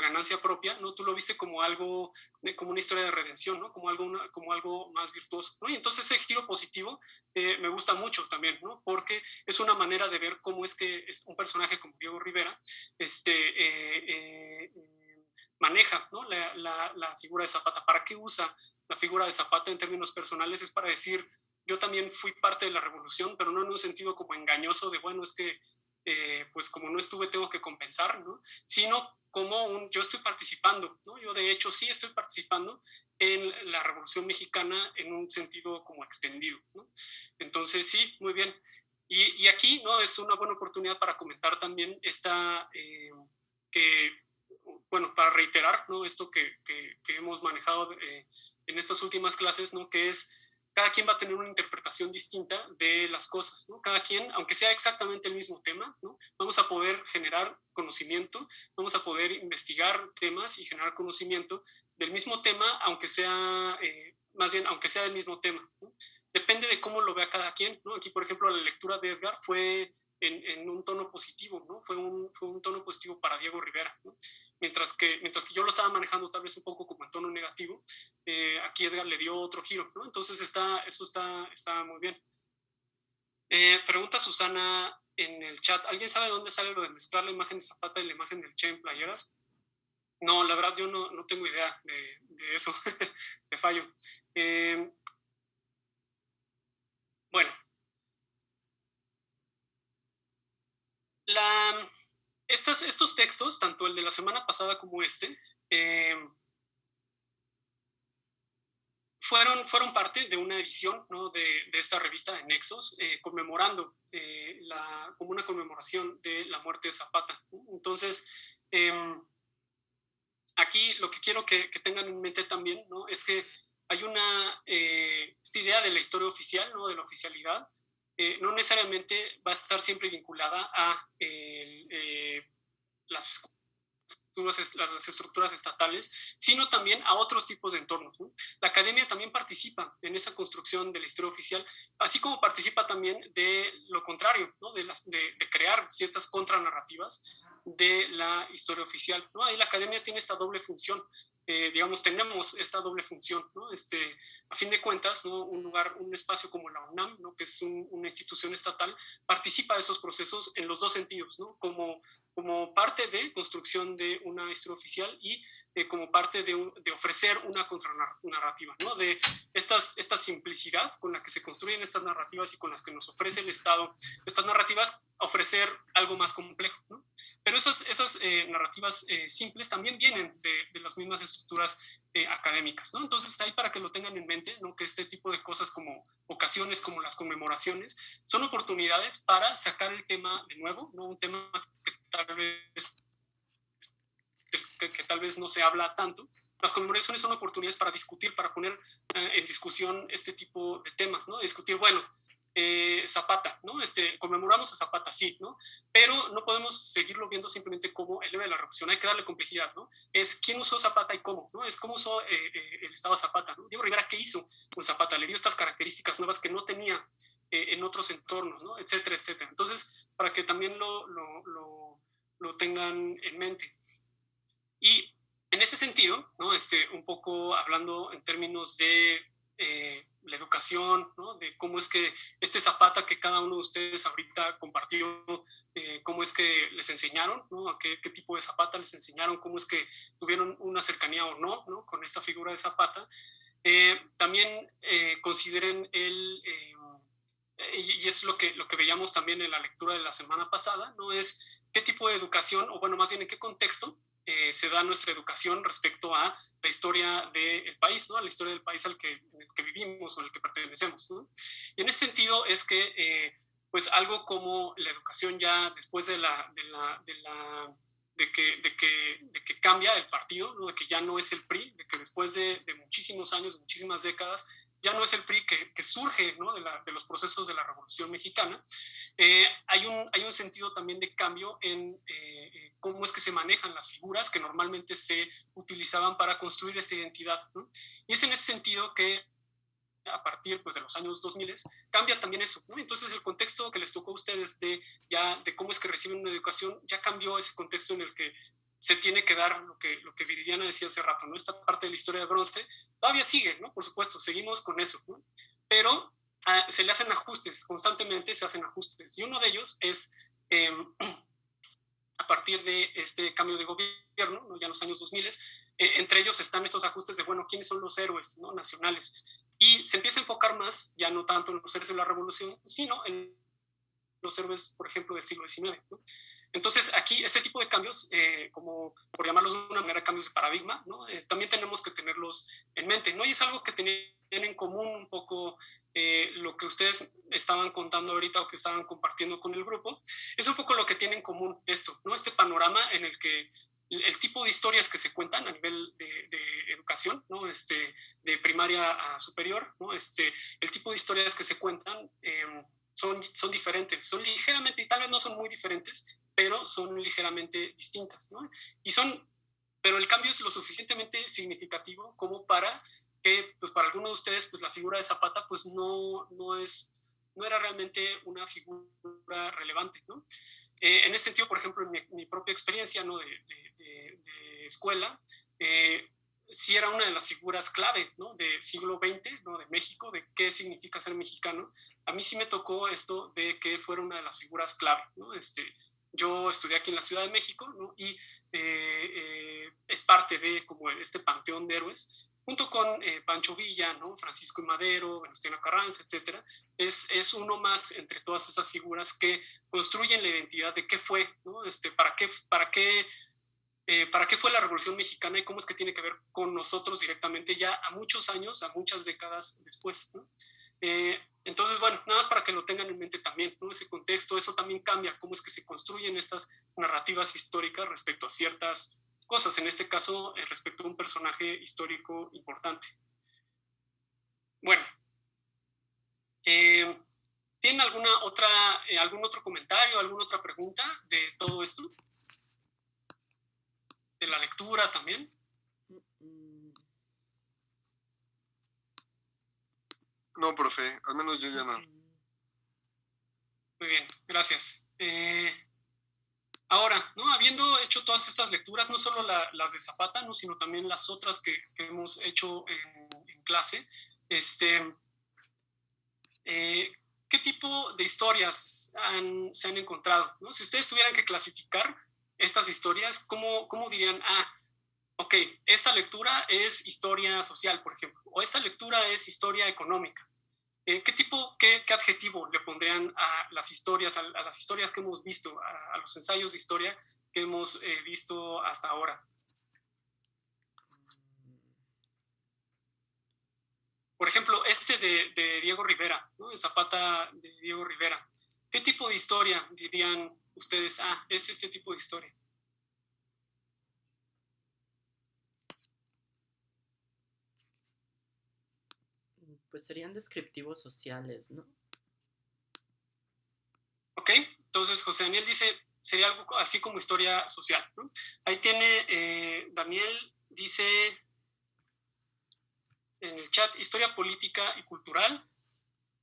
ganancia propia, ¿no? Tú lo viste como algo, como una historia de redención, ¿no? Como algo más virtuoso, ¿no? Y entonces ese giro positivo me gusta mucho también, ¿no? Porque es una manera de ver cómo es que es un personaje como Diego Rivera maneja, ¿no? la figura de Zapata. ¿Para qué usa la figura de Zapata en términos personales? Es para decir, yo también fui parte de la revolución, pero no en un sentido como engañoso de, bueno, es que pues como no estuve tengo que compensar, ¿no? Sino como yo estoy participando, ¿no? Yo de hecho sí estoy participando en la Revolución Mexicana en un sentido como extendido, ¿no? Entonces sí, muy bien. Y aquí, ¿no? Es una buena oportunidad para comentar también bueno, para reiterar, ¿no? Esto que hemos manejado en estas últimas clases, ¿no? Que es cada quien va a tener una interpretación distinta de las cosas, ¿no? Cada quien, aunque sea exactamente el mismo tema, ¿no? Vamos a poder generar conocimiento, vamos a poder investigar temas y generar conocimiento del mismo tema, aunque sea, más bien, aunque sea del mismo tema, ¿no? Depende de cómo lo vea cada quien, ¿no? Aquí, por ejemplo, la lectura de Edgar fue en un tono positivo, ¿no? Fue un tono positivo para Diego Rivera, ¿no? Mientras que yo lo estaba manejando tal vez un poco como en tono negativo, aquí Edgar le dio otro giro, ¿no? Entonces eso está muy bien. Pregunta Susana en el chat, ¿alguien sabe dónde sale lo de mezclar la imagen de Zapata y la imagen del Che en playeras? No, la verdad yo no tengo idea de eso, me fallo. Bueno. Estos textos, tanto el de la semana pasada como fueron parte de una edición, ¿no? de esta revista de Nexos, conmemorando como una conmemoración de la muerte de Zapata. Entonces, aquí lo que quiero que tengan en mente también, ¿no? Es que hay esta idea de la historia oficial, ¿no? De la oficialidad, no necesariamente va a estar siempre vinculada a las estructuras estatales, sino también a otros tipos de entornos, ¿no? La academia también participa en esa construcción de la historia oficial, así como participa también de lo contrario, ¿no? de crear ciertas contranarrativas de la historia oficial, ¿no? Ahí la academia tiene esta doble función, digamos, tenemos esta doble función, ¿no? A fin de cuentas, ¿no? Un espacio como la UNAM, ¿no? Que es una institución estatal, participa de esos procesos en los dos sentidos, ¿no? Como parte de construcción de una historia oficial y como parte de ofrecer una contranarrativa, ¿no? De esta simplicidad con la que se construyen estas narrativas y con las que nos ofrece el Estado, estas narrativas, ofrecer algo más complejo, ¿no? Pero esas narrativas simples también vienen de las mismas estructuras académicas, ¿no? Entonces, ahí para que lo tengan en mente, ¿no? Que este tipo de cosas como ocasiones, como las conmemoraciones, son oportunidades para sacar el tema de nuevo, ¿no? Un tema que tal vez no se habla tanto. Las conmemoraciones son oportunidades para discutir, para poner en discusión este tipo de temas, ¿no? Discutir, bueno, Zapata, ¿no? Conmemoramos a Zapata, sí, ¿no? Pero no podemos seguirlo viendo simplemente como el héroe de la revolución, hay que darle complejidad, ¿no? Es quién usó Zapata y cómo, ¿no? Es cómo usó el Estado Zapata, ¿no? Diego Rivera, ¿qué hizo con Zapata? Le dio estas características nuevas que no tenía en otros entornos, ¿no? Etcétera, etcétera. Entonces, para que también lo tengan en mente. Y en ese sentido, ¿no? Un poco hablando en términos de la educación, ¿no? De cómo es que Zapata que cada uno de ustedes ahorita compartió, cómo es que les enseñaron, ¿no? A qué tipo de Zapata les enseñaron, cómo es que tuvieron una cercanía o no, ¿no? Con esta figura de Zapata. También consideren y es lo que veíamos también en la lectura de la semana pasada, ¿no? Es qué tipo de educación, o bueno, más bien en qué contexto se da nuestra educación respecto a la historia del país, ¿no? A la historia del país en el que vivimos o al que pertenecemos, ¿no? Y en ese sentido es que, pues algo como la educación ya después de que cambia el partido, ¿no? De que ya no es el PRI, de que después de muchísimos años, muchísimas décadas, ya no es el PRI que surge, ¿no? de los procesos de la Revolución Mexicana. Hay un sentido también de cambio en cómo es que se manejan las figuras que normalmente se utilizaban para construir esta identidad, ¿no? Y es en ese sentido que a partir pues, de los años 2000 cambia también eso, ¿no? Entonces el contexto que les tocó a ustedes de cómo es que reciben una educación ya cambió ese contexto en el que se tiene que dar lo que Viridiana decía hace rato, ¿no? Esta parte de la historia de bronce todavía sigue, ¿no? Por supuesto, seguimos con eso, ¿no? Pero se le hacen ajustes, constantemente se hacen ajustes, y uno de ellos es a partir de este cambio de gobierno, ¿no? Ya en los años 2000, entre ellos están estos ajustes de, bueno, ¿quiénes son los héroes, ¿no? nacionales? Y se empieza a enfocar más, ya no tanto en los héroes de la revolución, sino en los héroes, por ejemplo, del siglo XIX, ¿no? Entonces, aquí, ese tipo de cambios, como por llamarlos de una manera, cambios de paradigma, ¿no? También tenemos que tenerlos en mente, ¿no? Y es algo que tenían en común un poco lo que ustedes estaban contando ahorita o que estaban compartiendo con el grupo, es un poco lo que tiene en común esto, ¿no? Este panorama en el que el tipo de historias que se cuentan a nivel de educación, ¿no? De primaria a superior, ¿no? El tipo de historias que se cuentan son diferentes, son ligeramente, y tal vez no son muy diferentes, pero son ligeramente distintas, ¿no? Pero el cambio es lo suficientemente significativo como para que, pues para algunos de ustedes, pues la figura de Zapata, pues no era realmente una figura relevante, ¿no? En ese sentido, por ejemplo, en mi propia experiencia, ¿no? de escuela, sí era una de las figuras clave, ¿no? Del siglo XX, ¿no? De México, de qué significa ser mexicano. A mí sí me tocó esto de que fuera una de las figuras clave, ¿no? Yo estudié aquí en la Ciudad de México, ¿no? Y es parte de como este panteón de héroes, junto con Pancho Villa, ¿no? Francisco I. Madero, Venustiano Carranza, etc. Es uno más entre todas esas figuras que construyen la identidad de qué fue, ¿no? ¿Para qué fue la Revolución Mexicana y cómo es que tiene que ver con nosotros directamente ya a muchos años, a muchas décadas después, ¿no? Entonces, bueno, nada más para que lo tengan en mente también, ¿no? Ese contexto, eso también cambia, cómo es que se construyen estas narrativas históricas respecto a ciertas cosas, en este caso, respecto a un personaje histórico importante. Bueno, ¿tienen algún otro comentario, alguna otra pregunta de todo esto? De la lectura también. No, profe, al menos yo ya no. Muy bien, gracias. Ahora, ¿no? Habiendo hecho todas estas lecturas, no solo las de Zapata, ¿no? Sino también las otras que hemos hecho en clase, ¿qué tipo de historias se han encontrado, ¿no? Si ustedes tuvieran que clasificar estas historias, ¿cómo dirían, ok, esta lectura es historia social, por ejemplo, o esta lectura es historia económica? ¿Qué adjetivo le pondrían a las historias, a las historias que hemos visto, a los ensayos de historia que hemos visto hasta ahora? Por ejemplo, de Diego Rivera, ¿no? De Zapata de Diego Rivera. ¿Qué tipo de historia dirían ustedes? Es este tipo de historia. Pues serían descriptivos sociales, ¿no? Ok, entonces José Daniel dice, sería algo así como historia social, ¿no? Ahí tiene, Daniel dice en el chat, historia política y cultural.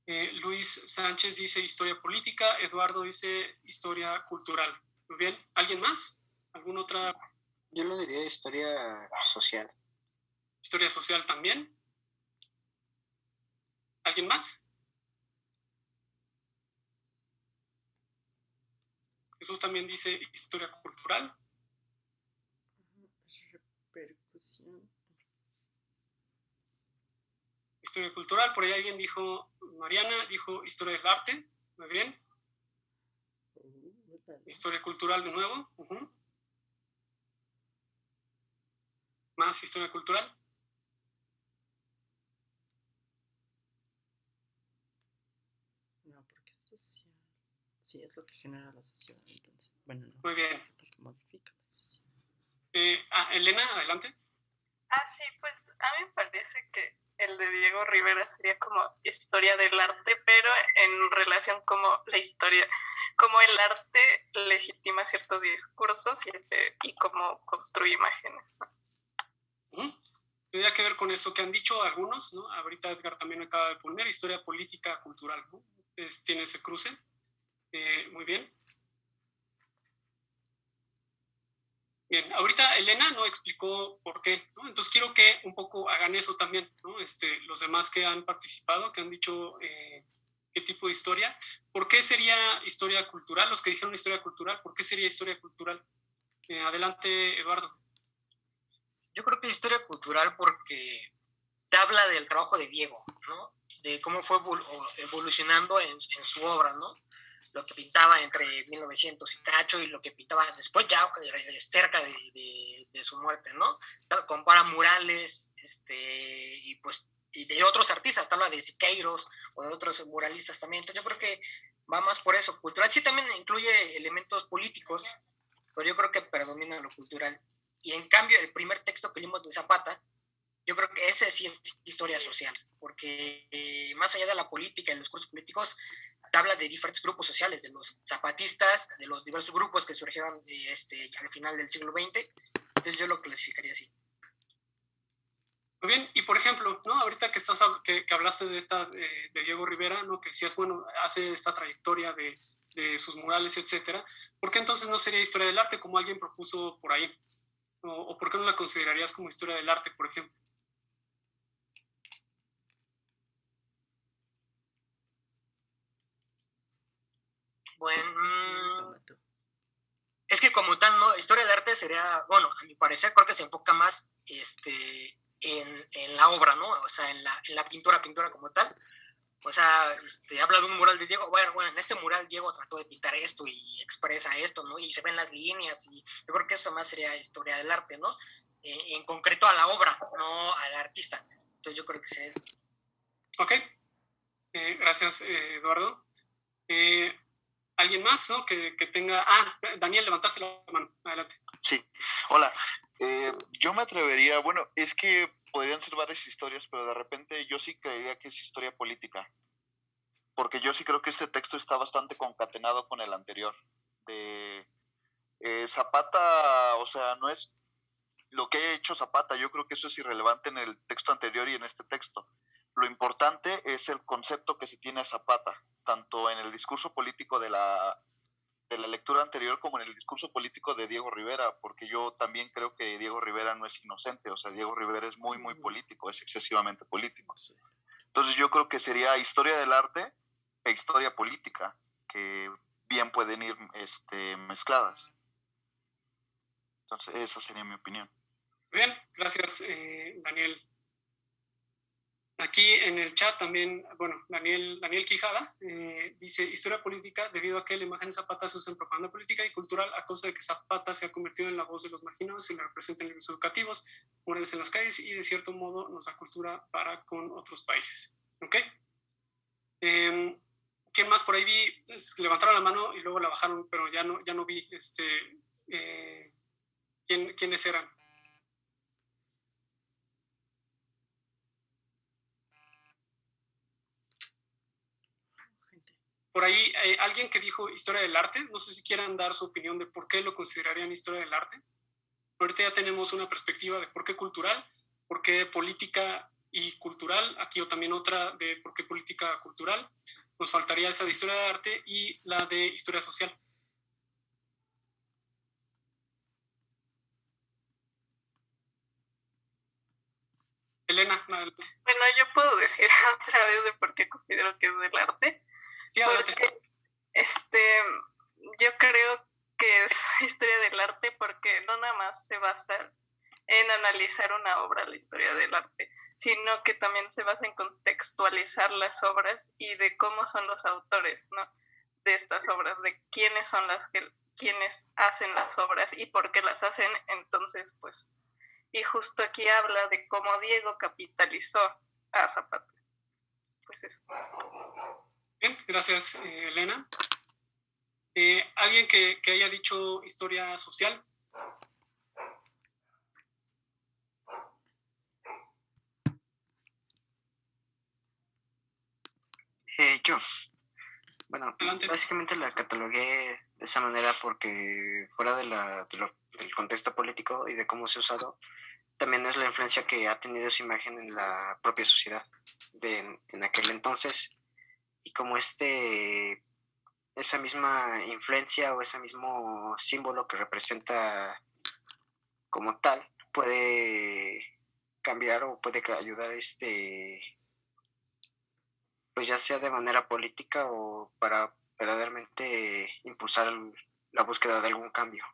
Luis Sánchez dice historia política, Eduardo dice historia cultural. Muy bien, ¿alguien más? ¿Alguna otra? Yo lo diría historia social. Historia social también. ¿Alguien más? Jesús también dice historia cultural. Repercusión. Historia cultural, por ahí alguien dijo, Mariana dijo historia del arte. Muy bien. Historia cultural de nuevo. Más historia cultural. No, porque es social. Sí, es lo que genera la sociedad, entonces. Bueno, no. Muy bien. Lo que modifica la sociedad. Elena, adelante. Sí, pues a mí me parece que el de Diego Rivera sería como historia del arte, pero en relación como la historia, como el arte legitima ciertos discursos y cómo construye imágenes, ¿no? Tendría que ver con eso que han dicho algunos, ¿no? Ahorita Edgar también acaba de poner historia política cultural, ¿no? Tiene ese cruce. Muy bien. Bien, ahorita Elena no explicó por qué, ¿no? Entonces quiero que un poco hagan eso también, ¿no? Los demás que han participado, que han dicho qué tipo de historia, ¿por qué sería historia cultural? Los que dijeron historia cultural, ¿por qué sería historia cultural? Adelante, Eduardo. Yo creo que es historia cultural porque te habla del trabajo de Diego, ¿no? De cómo fue evolucionando en su obra, ¿no? Lo que pintaba entre 1900 y cacho y lo que pintaba después ya cerca de su muerte, ¿no? Compara murales y de otros artistas, habla de Siqueiros o de otros muralistas también. Entonces yo creo que va más por eso. Cultural sí también incluye elementos políticos, pero yo creo que predomina lo cultural. Y en cambio, el primer texto que leímos de Zapata, yo creo que ese sí es historia social, porque más allá de la política y los cursos políticos, te habla de diferentes grupos sociales, de los zapatistas, de los diversos grupos que surgieron al final del siglo XX. Entonces yo lo clasificaría así. Muy bien, y por ejemplo, ¿no? Ahorita que hablaste de Diego Rivera, ¿no? Que decías, bueno, hace esta trayectoria de sus murales, etcétera, ¿por qué entonces no sería historia del arte como alguien propuso por ahí? ¿O por qué no la considerarías como historia del arte, por ejemplo? Bueno, es que como tal, ¿no? Historia del arte sería, bueno, a mi parecer creo que se enfoca más en la obra, ¿no? O sea, en la pintura como tal. O sea, habla de un mural de Diego. Bueno, en este mural Diego trató de pintar esto y expresa esto, ¿no? Y se ven las líneas y yo creo que eso más sería historia del arte, ¿no? En concreto a la obra, no al artista. Entonces yo creo que sería eso. Ok. Gracias, Eduardo. ¿Alguien más, no? Que tenga... Daniel, levantaste la mano. Adelante. Sí. Hola. Yo me atrevería... Bueno, es que podrían ser varias historias, pero de repente yo sí creería que es historia política. Porque yo sí creo que este texto está bastante concatenado con el anterior. Zapata, o sea, no es lo que haya hecho Zapata, yo creo que eso es irrelevante en el texto anterior y en este texto. Lo importante es el concepto que se tiene a Zapata, tanto en el discurso político de la lectura anterior como en el discurso político de Diego Rivera, porque yo también creo que Diego Rivera no es inocente, o sea, Diego Rivera es muy, muy político, es excesivamente político. Entonces yo creo que sería historia del arte e historia política, que bien pueden ir mezcladas. Entonces esa sería mi opinión. Bien, gracias, Daniel. Aquí en el chat también, bueno, Daniel Quijada dice, historia política debido a que la imagen de Zapata se usa en propaganda política y cultural a causa de que Zapata se ha convertido en la voz de los marginados, se le representa en libros educativos, murales en las calles y de cierto modo nos da cultura para con otros países. ¿Ok? ¿Quién más por ahí vi? Levantaron la mano y luego la bajaron, pero ya no vi quiénes eran. Por ahí, alguien que dijo historia del arte, no sé si quieran dar su opinión de por qué lo considerarían historia del arte. Ahorita ya tenemos una perspectiva de por qué cultural, por qué política y cultural, aquí o también otra de por qué política cultural. Nos faltaría esa de historia del arte y la de historia social. Elena, adelante. Bueno, yo puedo decir otra vez de por qué considero que es del arte. Sí, adelante. Porque yo creo que es historia del arte porque no nada más se basa en analizar una obra, la historia del arte, sino que también se basa en contextualizar las obras y de cómo son los autores, ¿no? De estas obras, de quiénes son quienes hacen las obras y por qué las hacen. Entonces, pues, y justo aquí habla de cómo Diego capitalizó a Zapata. Pues eso. Bien, gracias, Elena. ¿Alguien que haya dicho historia social? escucho. Bueno, Adelante. básicamente la catalogué de esa manera porque fuera del contexto político y de cómo se ha usado, también es la influencia que ha tenido esa imagen en la propia sociedad en aquel entonces. Y como esa misma influencia o ese mismo símbolo que representa como tal puede cambiar o puede ayudar pues ya sea de manera política o para verdaderamente impulsar la búsqueda de algún cambio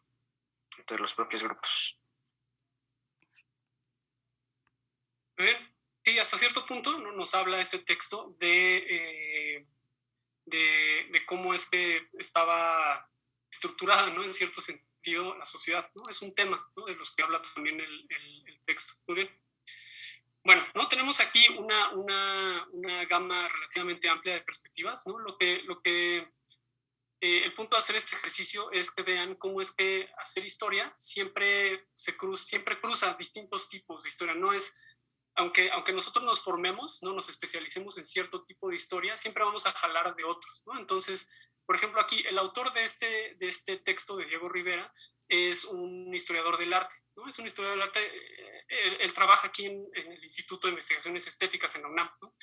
entre los propios grupos. Bien. Sí, hasta cierto punto, ¿no? Nos habla este texto de cómo es que estaba estructurada, ¿no? En cierto sentido, la sociedad, ¿no? Es un tema, ¿no? De los que habla también el texto. Muy bien. Bueno, ¿no? Tenemos aquí una gama relativamente amplia de perspectivas, ¿no? El punto de hacer este ejercicio es que vean cómo es que hacer historia siempre cruza distintos tipos de historia. No es, aunque nosotros nos formemos, ¿no? Nos especialicemos en cierto tipo de historia, siempre vamos a jalar de otros, ¿no? Entonces, por ejemplo, aquí el autor de este texto de Diego Rivera es un historiador del arte, ¿no? Es un historiador del arte. Él trabaja aquí en el Instituto de Investigaciones Estéticas en la UNAM, ¿no?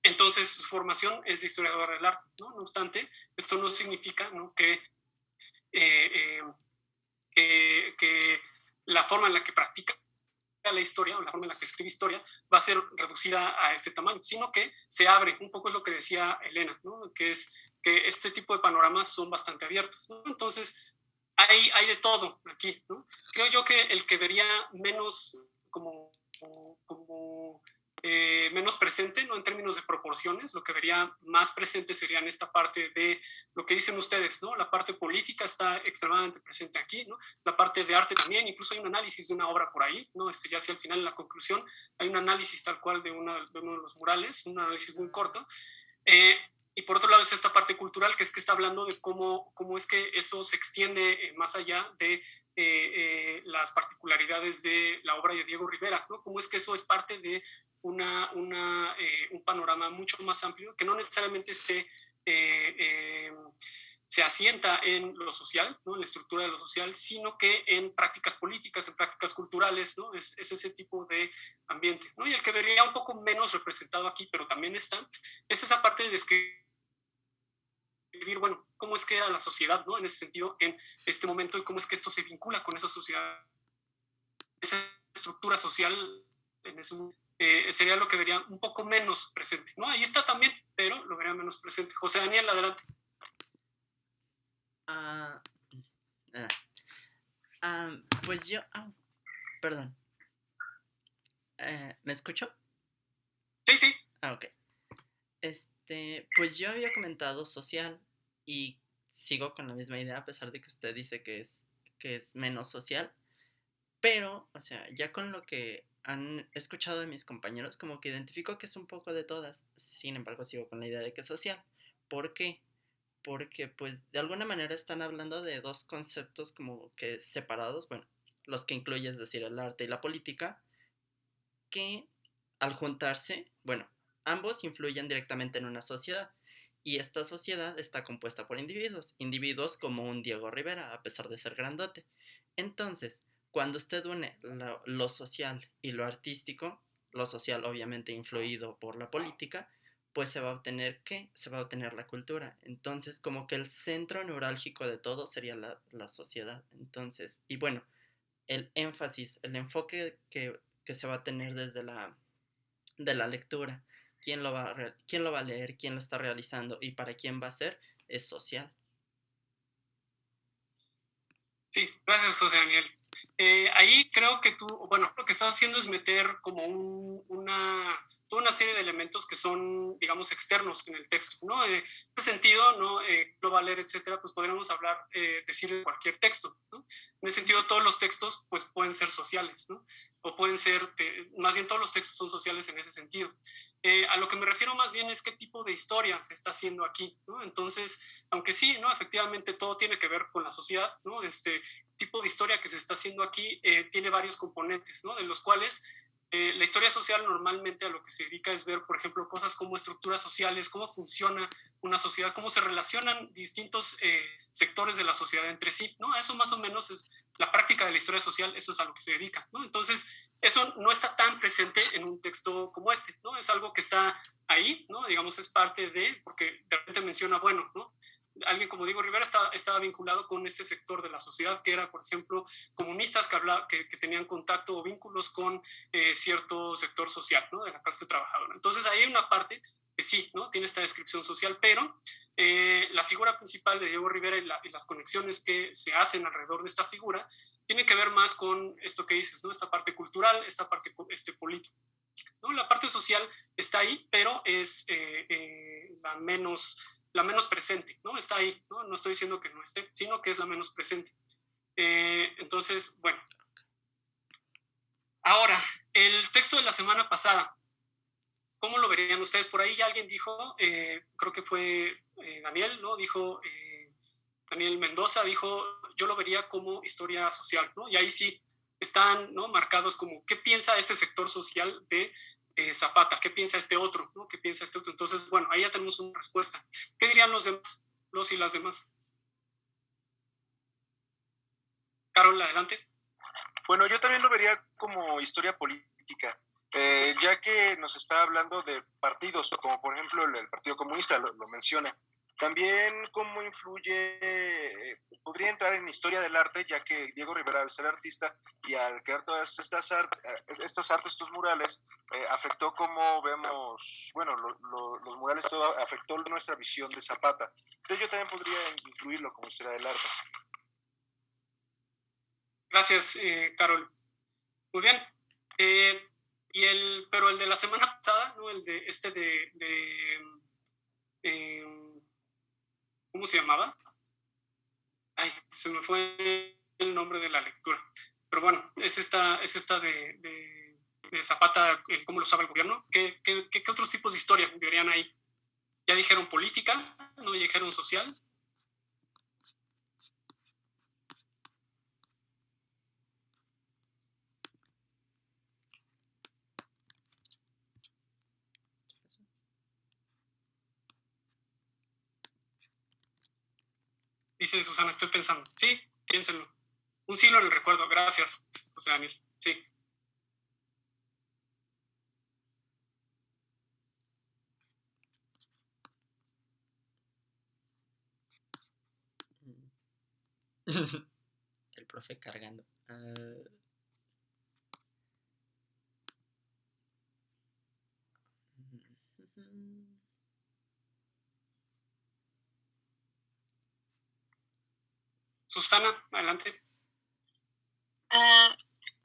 Entonces, su formación es de historiador del arte, ¿no? No obstante, esto no significa, ¿no? que la forma en la que practica la historia o la forma en la que escribe historia va a ser reducida a este tamaño, sino que se abre, un poco es lo que decía Elena, ¿no? Que es que este tipo de panoramas son bastante abiertos, ¿no? Entonces, hay de todo aquí, ¿no? Creo yo que el que vería menos menos presente, ¿no? En términos de proporciones, lo que vería más presente sería en esta parte de lo que dicen ustedes, ¿no? La parte política está extremadamente presente aquí, ¿no? La parte de arte también, incluso hay un análisis de una obra por ahí, ¿no? Ya hacia el final, en la conclusión, hay un análisis tal cual de uno de los murales, un análisis muy corto. Y por otro lado es esta parte cultural, que es que está hablando de cómo es que eso se extiende más allá de las particularidades de la obra de Diego Rivera, ¿no? Cómo es que eso es parte de un panorama mucho más amplio, que no necesariamente se asienta en lo social, ¿no? En la estructura de lo social, sino que en prácticas políticas, en prácticas culturales, ¿no? Es ese tipo de ambiente, ¿no? Y el que vería un poco menos representado aquí, pero también está, es esa parte de describir, bueno, cómo es que era la sociedad, ¿no? En ese sentido, en este momento, y cómo es que esto se vincula con esa sociedad, esa estructura social, en eso, sería lo que vería un poco menos presente, ¿no? Ahí está también, pero lo vería menos presente. José Daniel, adelante. Pues yo, perdón. ¿Me escucho? Sí, sí. Ok. Pues yo había comentado social y sigo con la misma idea a pesar de que usted dice que es menos social, pero, o sea, ya con lo que han escuchado de mis compañeros, como que identifico que es un poco de todas, sin embargo sigo con la idea de que es social. ¿Por qué? Porque pues de alguna manera están hablando de dos conceptos como que separados, bueno, los que incluye es decir el arte y la política, que al juntarse, bueno, ambos influyen directamente en una sociedad y esta sociedad está compuesta por individuos como un Diego Rivera, a pesar de ser grandote. Entonces, cuando usted une lo social y lo artístico, lo social obviamente influido por la política, pues se va a obtener ¿qué? Se va a obtener la cultura. Entonces, como que el centro neurálgico de todo sería la sociedad. Entonces, y bueno, el énfasis, el enfoque que se va a tener desde de la lectura, quién lo va a leer, quién lo está realizando y para quién va a ser, es social. Sí, gracias, José Daniel. Ahí creo que tú, bueno, lo que estás haciendo es meter como toda una serie de elementos que son, digamos, externos en el texto, ¿no? En ese sentido, ¿no? Lo va a leer, etcétera, pues podríamos hablar, decir de cualquier texto, ¿no? En ese sentido, todos los textos, pues pueden ser sociales, ¿no? O pueden ser, más bien todos los textos son sociales en ese sentido. A lo que me refiero más bien es qué tipo de historia se está haciendo aquí, ¿no? Entonces, aunque sí, ¿no? Efectivamente, todo tiene que ver con la sociedad, ¿no? Tipo de historia que se está haciendo aquí tiene varios componentes, ¿no? De los cuales La historia social normalmente a lo que se dedica es ver, por ejemplo, cosas como estructuras sociales, cómo funciona una sociedad, cómo se relacionan distintos sectores de la sociedad entre sí, ¿no? Eso más o menos es la práctica de la historia social, eso es a lo que se dedica, ¿no? Entonces, eso no está tan presente en un texto como este, ¿no? Es algo que está ahí, ¿no? Digamos, es parte de, porque de repente menciona, bueno, ¿no? Alguien como Diego Rivera estaba vinculado con este sector de la sociedad que era, por ejemplo, comunistas que tenían contacto o vínculos con cierto sector social, ¿no? De la clase trabajadora. Entonces ahí hay una parte que sí, ¿no? Tiene esta descripción social, pero la figura principal de Diego Rivera y las conexiones que se hacen alrededor de esta figura tienen que ver más con esto que dices, ¿no? Esta parte cultural, esta parte política, ¿no? La parte social está ahí, pero es la menos presente, ¿no? Está ahí, ¿no? No estoy diciendo que no esté, sino que es la menos presente. Entonces, bueno. Ahora, el texto de la semana pasada, ¿cómo lo verían ustedes? Por ahí ya alguien dijo, creo que fue Daniel, ¿no? Dijo, Daniel Mendoza dijo, yo lo vería como historia social, ¿no? Y ahí sí están, ¿no? Marcados como, ¿qué piensa este sector social de Zapata? ¿Qué piensa este otro? ¿No? ¿Qué piensa este otro? Entonces, bueno, ahí ya tenemos una respuesta. ¿Qué dirían los demás? Los y las demás. Carol, adelante. Bueno, yo también lo vería como historia política, ya que nos está hablando de partidos, como por ejemplo el Partido Comunista, lo menciona. También cómo influye, podría entrar en historia del arte, ya que Diego Rivera, al ser artista y al crear todas estas artes, estos murales, afectó cómo vemos, bueno, los murales, todo afectó nuestra visión de Zapata. Entonces yo también podría incluirlo como historia del arte. Gracias, Carol. Muy bien. Pero el de la semana pasada, ¿no? El de ¿cómo se llamaba? Ay, se me fue el nombre de la lectura. Pero bueno, es esta de Zapata, cómo lo sabe el gobierno. ¿Qué otros tipos de historia verían ahí? Ya dijeron política, no dijeron social. Dice Susana, estoy pensando. Sí, piénsenlo. Un siglo en el recuerdo. Gracias, José Daniel. Sí. El profe cargando. Susana, adelante.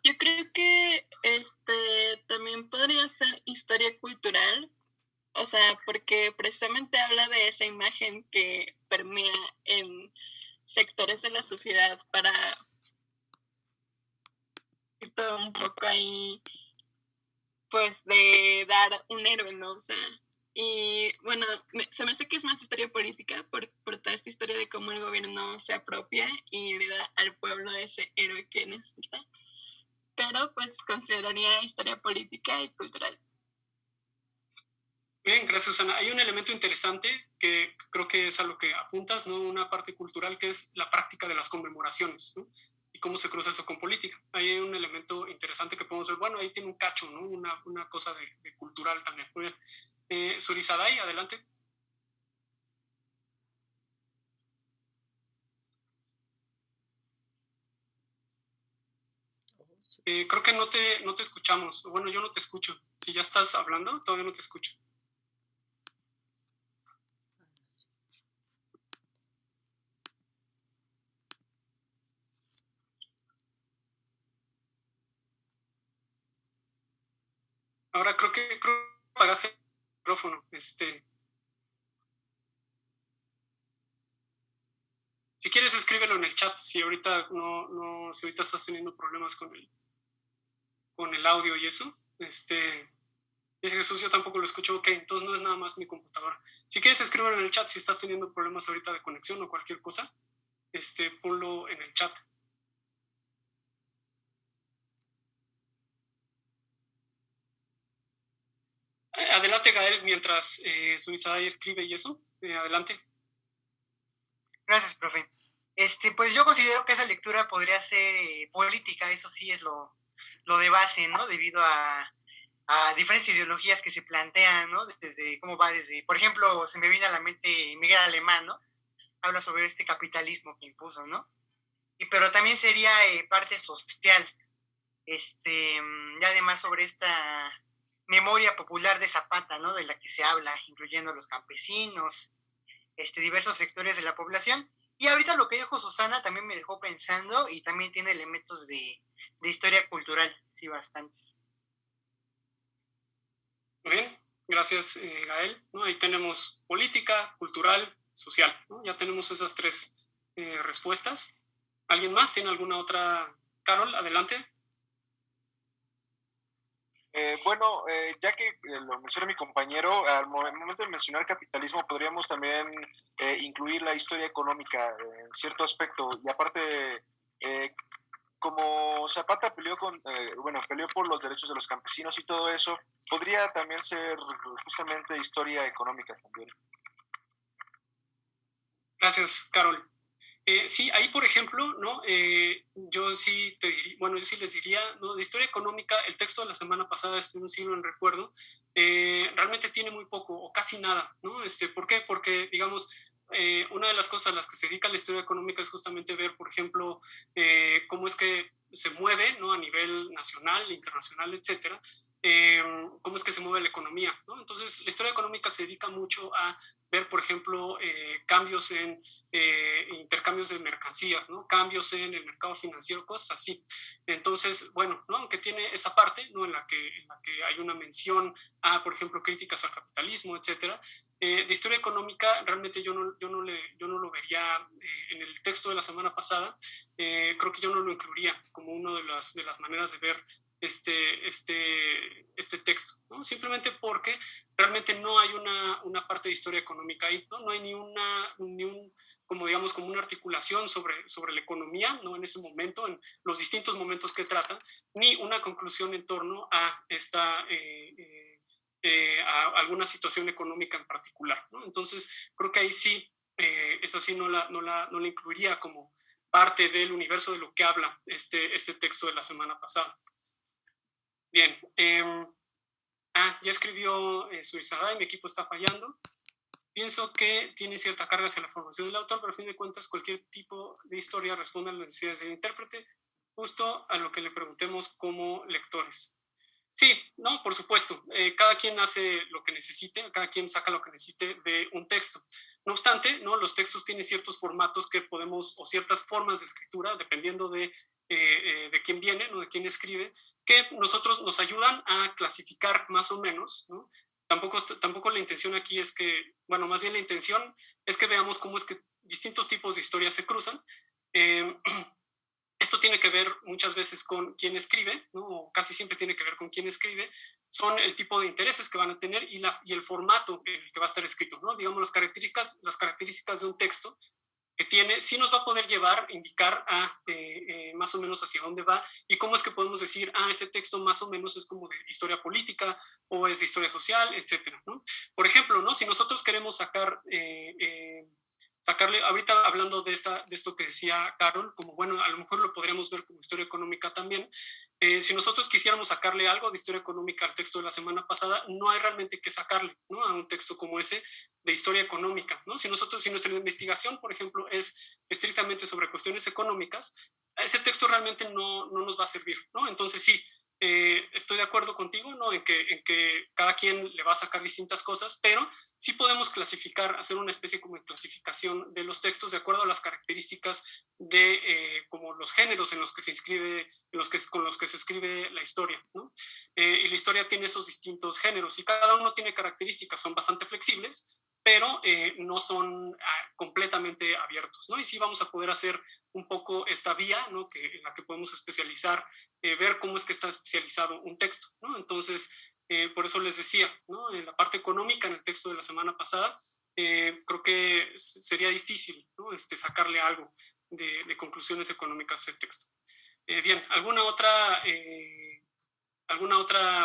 Yo creo que también podría ser historia cultural, o sea, porque precisamente habla de esa imagen que permea en sectores de la sociedad para todo un poco ahí, pues de dar un héroe, ¿no? O sea, y bueno, se me hace que es más historia política por toda esta historia de cómo el gobierno se apropia y le da al pueblo ese héroe que necesita. Pero pues consideraría historia política y cultural. Bien, gracias, Susana. Hay un elemento interesante que creo que es a lo que apuntas, ¿no? Una parte cultural que es la práctica de las conmemoraciones, ¿no? Y cómo se cruza eso con política. Ahí hay un elemento interesante que podemos ver. Bueno, ahí tiene un cacho, ¿no? Una cosa de cultural también. Muy bien. Surisadai, adelante. Creo que no te escuchamos. Bueno, yo no te escucho. Si ya estás hablando, todavía no te escucho. Ahora creo que apagaste el micrófono. Si quieres, escríbelo en el chat. Si ahorita si ahorita estás teniendo problemas con el audio y eso. Dice Jesús, yo tampoco lo escucho. Ok, entonces no es nada más mi computadora. Si quieres, escríbelo en el chat. Si estás teniendo problemas ahorita de conexión o cualquier cosa, ponlo en el chat. Adelante, Gael, mientras Suiza escribe y eso. Adelante. Gracias, profe. Pues yo considero que esa lectura podría ser política, eso sí es lo de base, ¿no? Debido a diferentes ideologías que se plantean, ¿no? Desde cómo va desde, por ejemplo, se me viene a la mente Miguel Alemán, ¿no? Habla sobre este capitalismo que impuso, ¿no? Pero también sería parte social, y además sobre esta memoria popular de Zapata, ¿no? De la que se habla, incluyendo a los campesinos, diversos sectores de la población. Y ahorita lo que dijo Susana también me dejó pensando y también tiene elementos de historia cultural, sí, bastantes. Muy bien, gracias, Gael. ¿No? Ahí tenemos política, cultural, social, ¿no? Ya tenemos esas tres respuestas. ¿Alguien más tiene alguna otra? Carol, adelante. Bueno, ya que lo menciona mi compañero, al momento de mencionar capitalismo podríamos también incluir la historia económica en cierto aspecto. Y aparte, como Zapata peleó peleó por los derechos de los campesinos y todo eso, podría también ser justamente historia económica también. Gracias, Carol. Sí, ahí por ejemplo, ¿no? Yo sí les diría, ¿no? De historia económica, el texto de la semana pasada, un siglo en recuerdo, realmente tiene muy poco o casi nada, ¿no? ¿Por qué? Porque, digamos, una de las cosas a las que se dedica la historia económica es justamente ver, por ejemplo, cómo es que se mueve, ¿no? A nivel nacional, internacional, etcétera, cómo es que se mueve la economía, ¿no? Entonces, la historia económica se dedica mucho a ver, por ejemplo, cambios en intercambios de mercancías, ¿no? Cambios en el mercado financiero, cosas así. Entonces, bueno, ¿no? Aunque tiene esa parte, ¿no? en la que hay una mención a, por ejemplo, críticas al capitalismo, etcétera, de historia económica realmente yo no lo vería en el texto de la semana pasada. Creo que yo no lo incluiría como una de las maneras de ver este texto, ¿no? Simplemente porque realmente no hay una parte de historia económica ahí, ¿no? No hay ni como digamos, como una articulación sobre la economía, ¿no? En ese momento, en los distintos momentos que trata, ni una conclusión en torno a a alguna situación económica en particular, ¿no? Entonces, creo que ahí sí, eso sí no la incluiría como parte del universo de lo que habla este texto de la semana pasada. Bien, ya escribió Suizada y mi equipo está fallando. Pienso que tiene cierta carga hacia la formación del autor, pero a fin de cuentas cualquier tipo de historia responde a las necesidades del intérprete, justo a lo que le preguntemos como lectores. Sí, no, por supuesto. Cada quien hace lo que necesite, cada quien saca lo que necesite de un texto. No obstante, ¿no? Los textos tienen ciertos formatos que podemos, o ciertas formas de escritura, dependiendo de quién viene, ¿no? De quién escribe, que nosotros nos ayudan a clasificar más o menos, ¿no? Tampoco la intención aquí es que, bueno, más bien la intención es que veamos cómo es que distintos tipos de historias se cruzan. Esto tiene que ver muchas veces con quién escribe, ¿no? O casi siempre tiene que ver con quién escribe, son el tipo de intereses que van a tener y el formato en el que va a estar escrito, ¿no? Digamos, las características de un texto que tiene, sí nos va a poder llevar, indicar a más o menos hacia dónde va y cómo es que podemos decir, ese texto más o menos es como de historia política o es de historia social, etcétera, ¿no? Por ejemplo, ¿no? Si nosotros queremos sacarle, ahorita hablando de esto que decía Carol, como bueno, a lo mejor lo podríamos ver como historia económica también. Si nosotros quisiéramos sacarle algo de historia económica al texto de la semana pasada, no hay realmente que sacarle, ¿no? A un texto como ese de historia económica, ¿no? Si nuestra investigación, por ejemplo, es estrictamente sobre cuestiones económicas, ese texto realmente no nos va a servir, ¿no? Entonces sí, estoy de acuerdo contigo, ¿no? En que cada quien le va a sacar distintas cosas, pero sí podemos clasificar, hacer una especie como de clasificación de los textos de acuerdo a las características de como los géneros en los que se inscribe, con los que se escribe la historia, ¿no? Y la historia tiene esos distintos géneros y cada uno tiene características, son bastante flexibles, pero no son completamente abiertos, ¿no? Y sí vamos a poder hacer un poco esta vía, ¿no? En la que podemos especializar, ver cómo es que está especializado un texto, ¿no? Entonces, por eso les decía, ¿no? En la parte económica, en el texto de la semana pasada, creo que sería difícil, ¿no? Sacarle algo de conclusiones económicas al texto. Bien, ¿alguna otra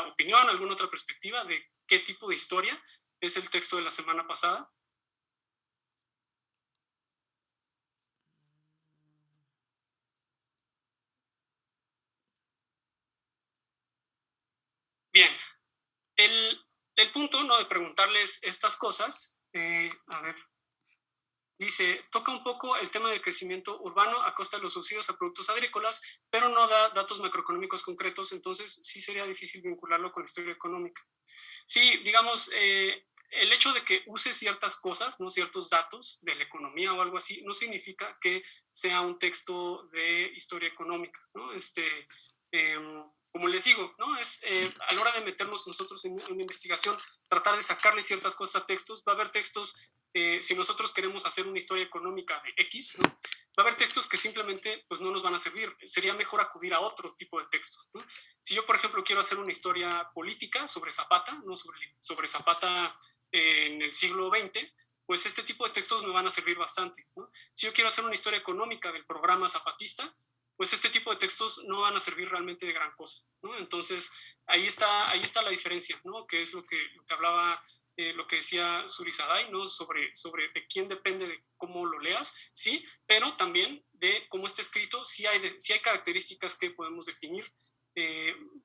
opinión, alguna otra perspectiva de qué tipo de historia. Es el texto de la semana pasada. Bien, el punto, ¿no?, de preguntarles estas cosas, a ver, dice, toca un poco el tema del crecimiento urbano a costa de los subsidios a productos agrícolas, pero no da datos macroeconómicos concretos, entonces sí sería difícil vincularlo con la historia económica. Sí, digamos, el hecho de que use ciertas cosas, ¿no?, ciertos datos de la economía o algo así, no significa que sea un texto de historia económica, ¿no? Como les digo, ¿no?, es a la hora de meternos nosotros en una investigación, tratar de sacarle ciertas cosas a textos. Va a haber textos, si nosotros queremos hacer una historia económica de X, ¿no?, va a haber textos que simplemente pues, no nos van a servir. Sería mejor acudir a otro tipo de textos, ¿no? Si yo, por ejemplo, quiero hacer una historia política sobre Zapata, ¿no?, sobre Zapata en el siglo XX, pues este tipo de textos me van a servir bastante, ¿no? Si yo quiero hacer una historia económica del programa zapatista, pues este tipo de textos no van a servir realmente de gran cosa, ¿no? Entonces, ahí está la diferencia, ¿no?, que es lo que hablaba, lo que decía Surisadai, ¿no?, sobre de quién depende de cómo lo leas, sí, pero también de cómo está escrito. Sí hay características que podemos definir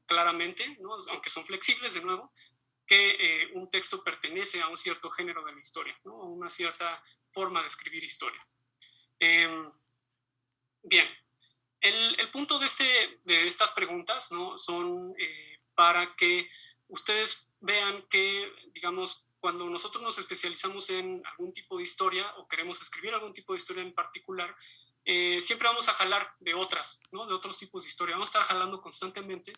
claramente, ¿no?, aunque son flexibles, de nuevo, que un texto pertenece a un cierto género de la historia, ¿no?, a una cierta forma de escribir historia. Bien, el punto de estas preguntas, ¿no?, son para que ustedes vean que, digamos, cuando nosotros nos especializamos en algún tipo de historia o queremos escribir algún tipo de historia en particular, siempre vamos a jalar de otras, ¿no?, de otros tipos de historia. Vamos a estar jalando constantemente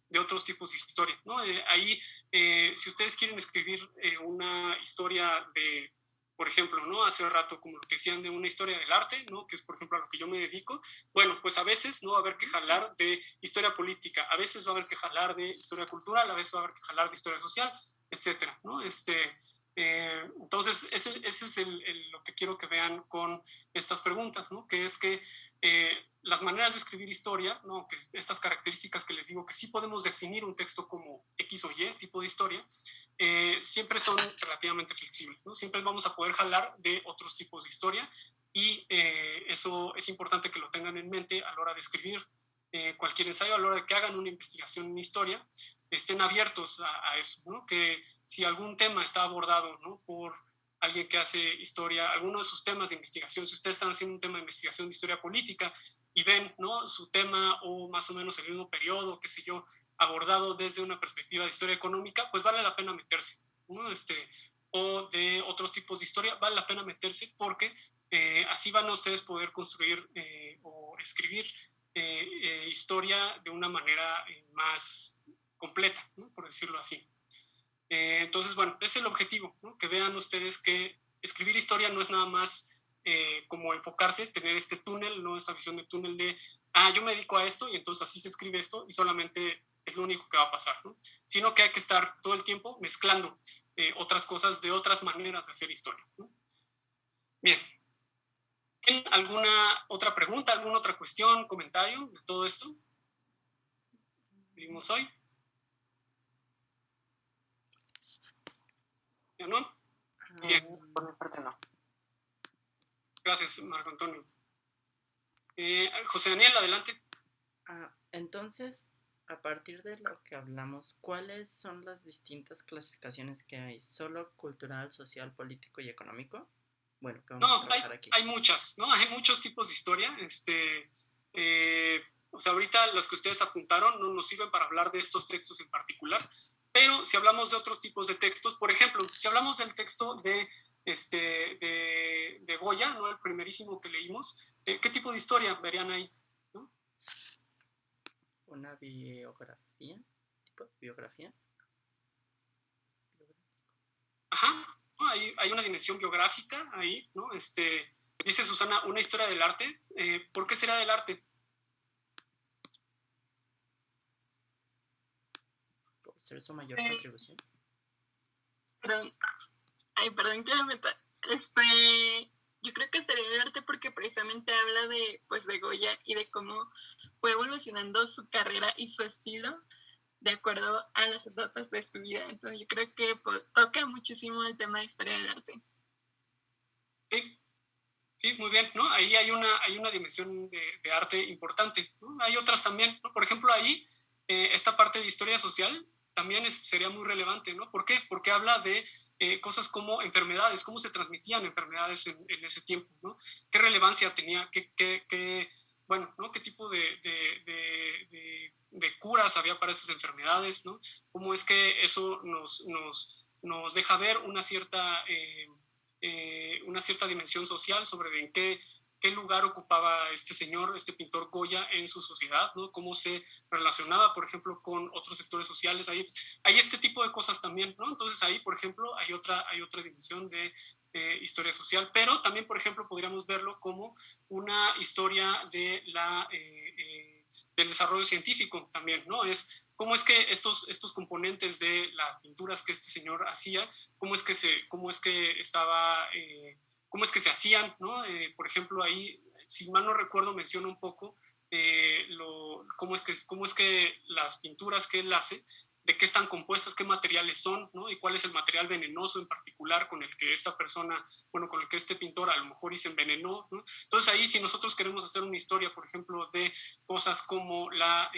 de otros tipos de historia, ¿no? Ahí, si ustedes quieren escribir una historia de, por ejemplo, ¿no?, hace rato, como lo que decían, de una historia del arte, ¿no?, que es, por ejemplo, a lo que yo me dedico, bueno, pues a veces no va a haber que jalar de historia política, a veces va a haber que jalar de historia cultural, a veces va a haber que jalar de historia social, etcétera, ¿no? Entonces, ese es lo que quiero que vean con estas preguntas, ¿no?, que es que las maneras de escribir historia, ¿no?, que estas características que les digo, que sí podemos definir un texto como X o Y tipo de historia, siempre son relativamente flexibles, ¿no? Siempre vamos a poder jalar de otros tipos de historia, y eso es importante que lo tengan en mente a la hora de escribir cualquier ensayo, a la hora de que hagan una investigación en historia, estén abiertos a eso, ¿no? Que si algún tema está abordado, ¿no?, por alguien que hace historia, alguno de sus temas de investigación, si ustedes están haciendo un tema de investigación de historia política y ven, ¿no?, su tema o más o menos el mismo periodo, qué sé yo, abordado desde una perspectiva de historia económica, pues vale la pena meterse, ¿no? O de otros tipos de historia, vale la pena meterse porque así van a ustedes poder construir o escribir historia de una manera más completa, ¿no?, por decirlo así. Entonces, bueno, es el objetivo, ¿no?, que vean ustedes que escribir historia no es nada más como enfocarse, tener este túnel, ¿no?, esta visión de túnel de, yo me dedico a esto y entonces así se escribe esto y solamente es lo único que va a pasar, ¿no?, sino que hay que estar todo el tiempo mezclando otras cosas de otras maneras de hacer historia, ¿no? Bien. ¿Tienen alguna otra pregunta, alguna otra cuestión, comentario de todo esto que vimos hoy? ¿Ya no? Bien. Por mi parte no. Gracias, Marco Antonio. José Daniel, adelante. Entonces, a partir de lo que hablamos, ¿cuáles son las distintas clasificaciones que hay? ¿Solo cultural, social, político y económico? Bueno, ¿qué vamos a trabajar aquí? Hay muchas, ¿no? Hay muchos tipos de historia. O sea, ahorita las que ustedes apuntaron no nos sirven para hablar de estos textos en particular, pero si hablamos de otros tipos de textos, por ejemplo, si hablamos del texto de Goya, ¿no?, el primerísimo que leímos, ¿qué tipo de historia verían ahí? ¿No? ¿Una biografía? ¿Tipo biografía? Ajá, ¿no? Hay una dimensión biográfica ahí, ¿no? Dice Susana, una historia del arte. ¿Por qué será del arte? ¿Por ser su mayor contribución? Perdón que me meta. Yo creo que sería el arte porque precisamente habla de Goya y de cómo fue evolucionando su carrera y su estilo de acuerdo a las etapas de su vida. Entonces yo creo que toca muchísimo el tema de historia del arte. Sí, muy bien, ¿no? Ahí hay una dimensión de arte importante, ¿no? Hay otras también, ¿no? Por ejemplo, ahí esta parte de historia social también sería muy relevante, ¿no? ¿Por qué? Porque habla de cosas como enfermedades, cómo se transmitían enfermedades en ese tiempo, ¿no? ¿Qué relevancia tenía? Bueno, ¿no? ¿Qué tipo de curas había para esas enfermedades, ¿no? ¿Cómo es que eso nos deja ver una cierta dimensión social sobre en qué lugar ocupaba este señor, este pintor Goya en su sociedad, ¿no? Cómo se relacionaba, por ejemplo, con otros sectores sociales. Hay este tipo de cosas también, ¿no? Entonces ahí, por ejemplo, hay otra dimensión de historia social, pero también, por ejemplo, podríamos verlo como una historia del desarrollo científico también, ¿no? Es cómo es que estos componentes de las pinturas que este señor hacía, cómo es que se hacían, ¿no? Por ejemplo, ahí, si mal no recuerdo, menciona un poco cómo es que las pinturas que él hace, de qué están compuestas, qué materiales son, ¿no? Y cuál es el material venenoso en particular con el que esta persona, bueno, con el que este pintor a lo mejor se envenenó, ¿no? Entonces ahí, si nosotros queremos hacer una historia, por ejemplo, de cosas como la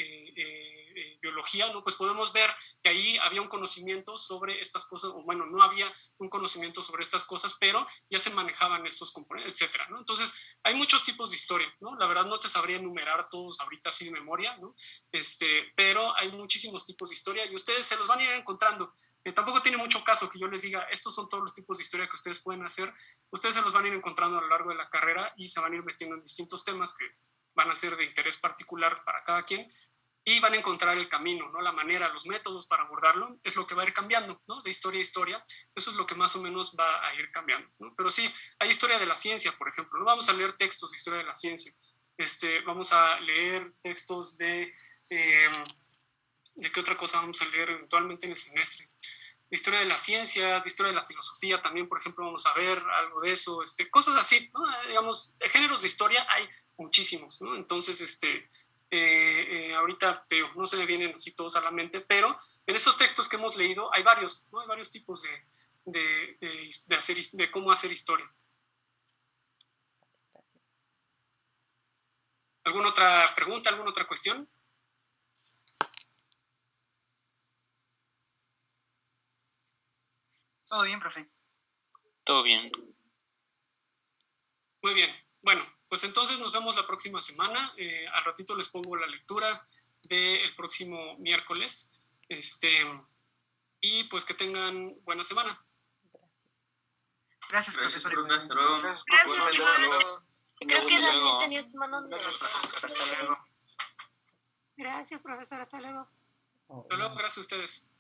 biología, ¿no? Pues podemos ver que ahí había un conocimiento sobre estas cosas, o bueno, no había un conocimiento sobre estas cosas, pero ya se manejaban estos componentes, etcétera, ¿no? Entonces, hay muchos tipos de historia, ¿no? La verdad no te sabría enumerar todos ahorita así de memoria, ¿no? Pero hay muchísimos tipos de historia y ustedes se los van a ir encontrando. Tampoco tiene mucho caso que yo les diga, estos son todos los tipos de historia que ustedes pueden hacer. Ustedes se los van a ir encontrando a lo largo de la carrera y se van a ir metiendo en distintos temas que van a ser de interés particular para cada quien y van a encontrar el camino, ¿no? La manera, los métodos para abordarlo es lo que va a ir cambiando, ¿no? De historia a historia, eso es lo que más o menos va a ir cambiando, ¿no? Pero sí, hay historia de la ciencia, por ejemplo, no vamos a leer textos de historia de la ciencia, vamos a leer textos ¿de qué otra cosa vamos a leer eventualmente en el semestre? De historia de la ciencia, de historia de la filosofía también, por ejemplo, vamos a ver algo de eso, cosas así, ¿no? Digamos, géneros de historia hay muchísimos, ¿no? Entonces, ahorita no se me vienen así todos a la mente, pero en estos textos que hemos leído hay varios, ¿no? Hay varios tipos de cómo hacer historia. ¿Alguna otra pregunta, alguna otra cuestión? Todo bien, profe. Todo bien. Muy bien. Bueno, pues entonces nos vemos la próxima semana. Al ratito les pongo la lectura del próximo miércoles. Y pues que tengan buena semana. Gracias, profesor. Hasta luego. Creo que Daniel tenías mano. Hasta luego. Gracias, profesor. Hasta luego. Hasta luego, gracias a ustedes.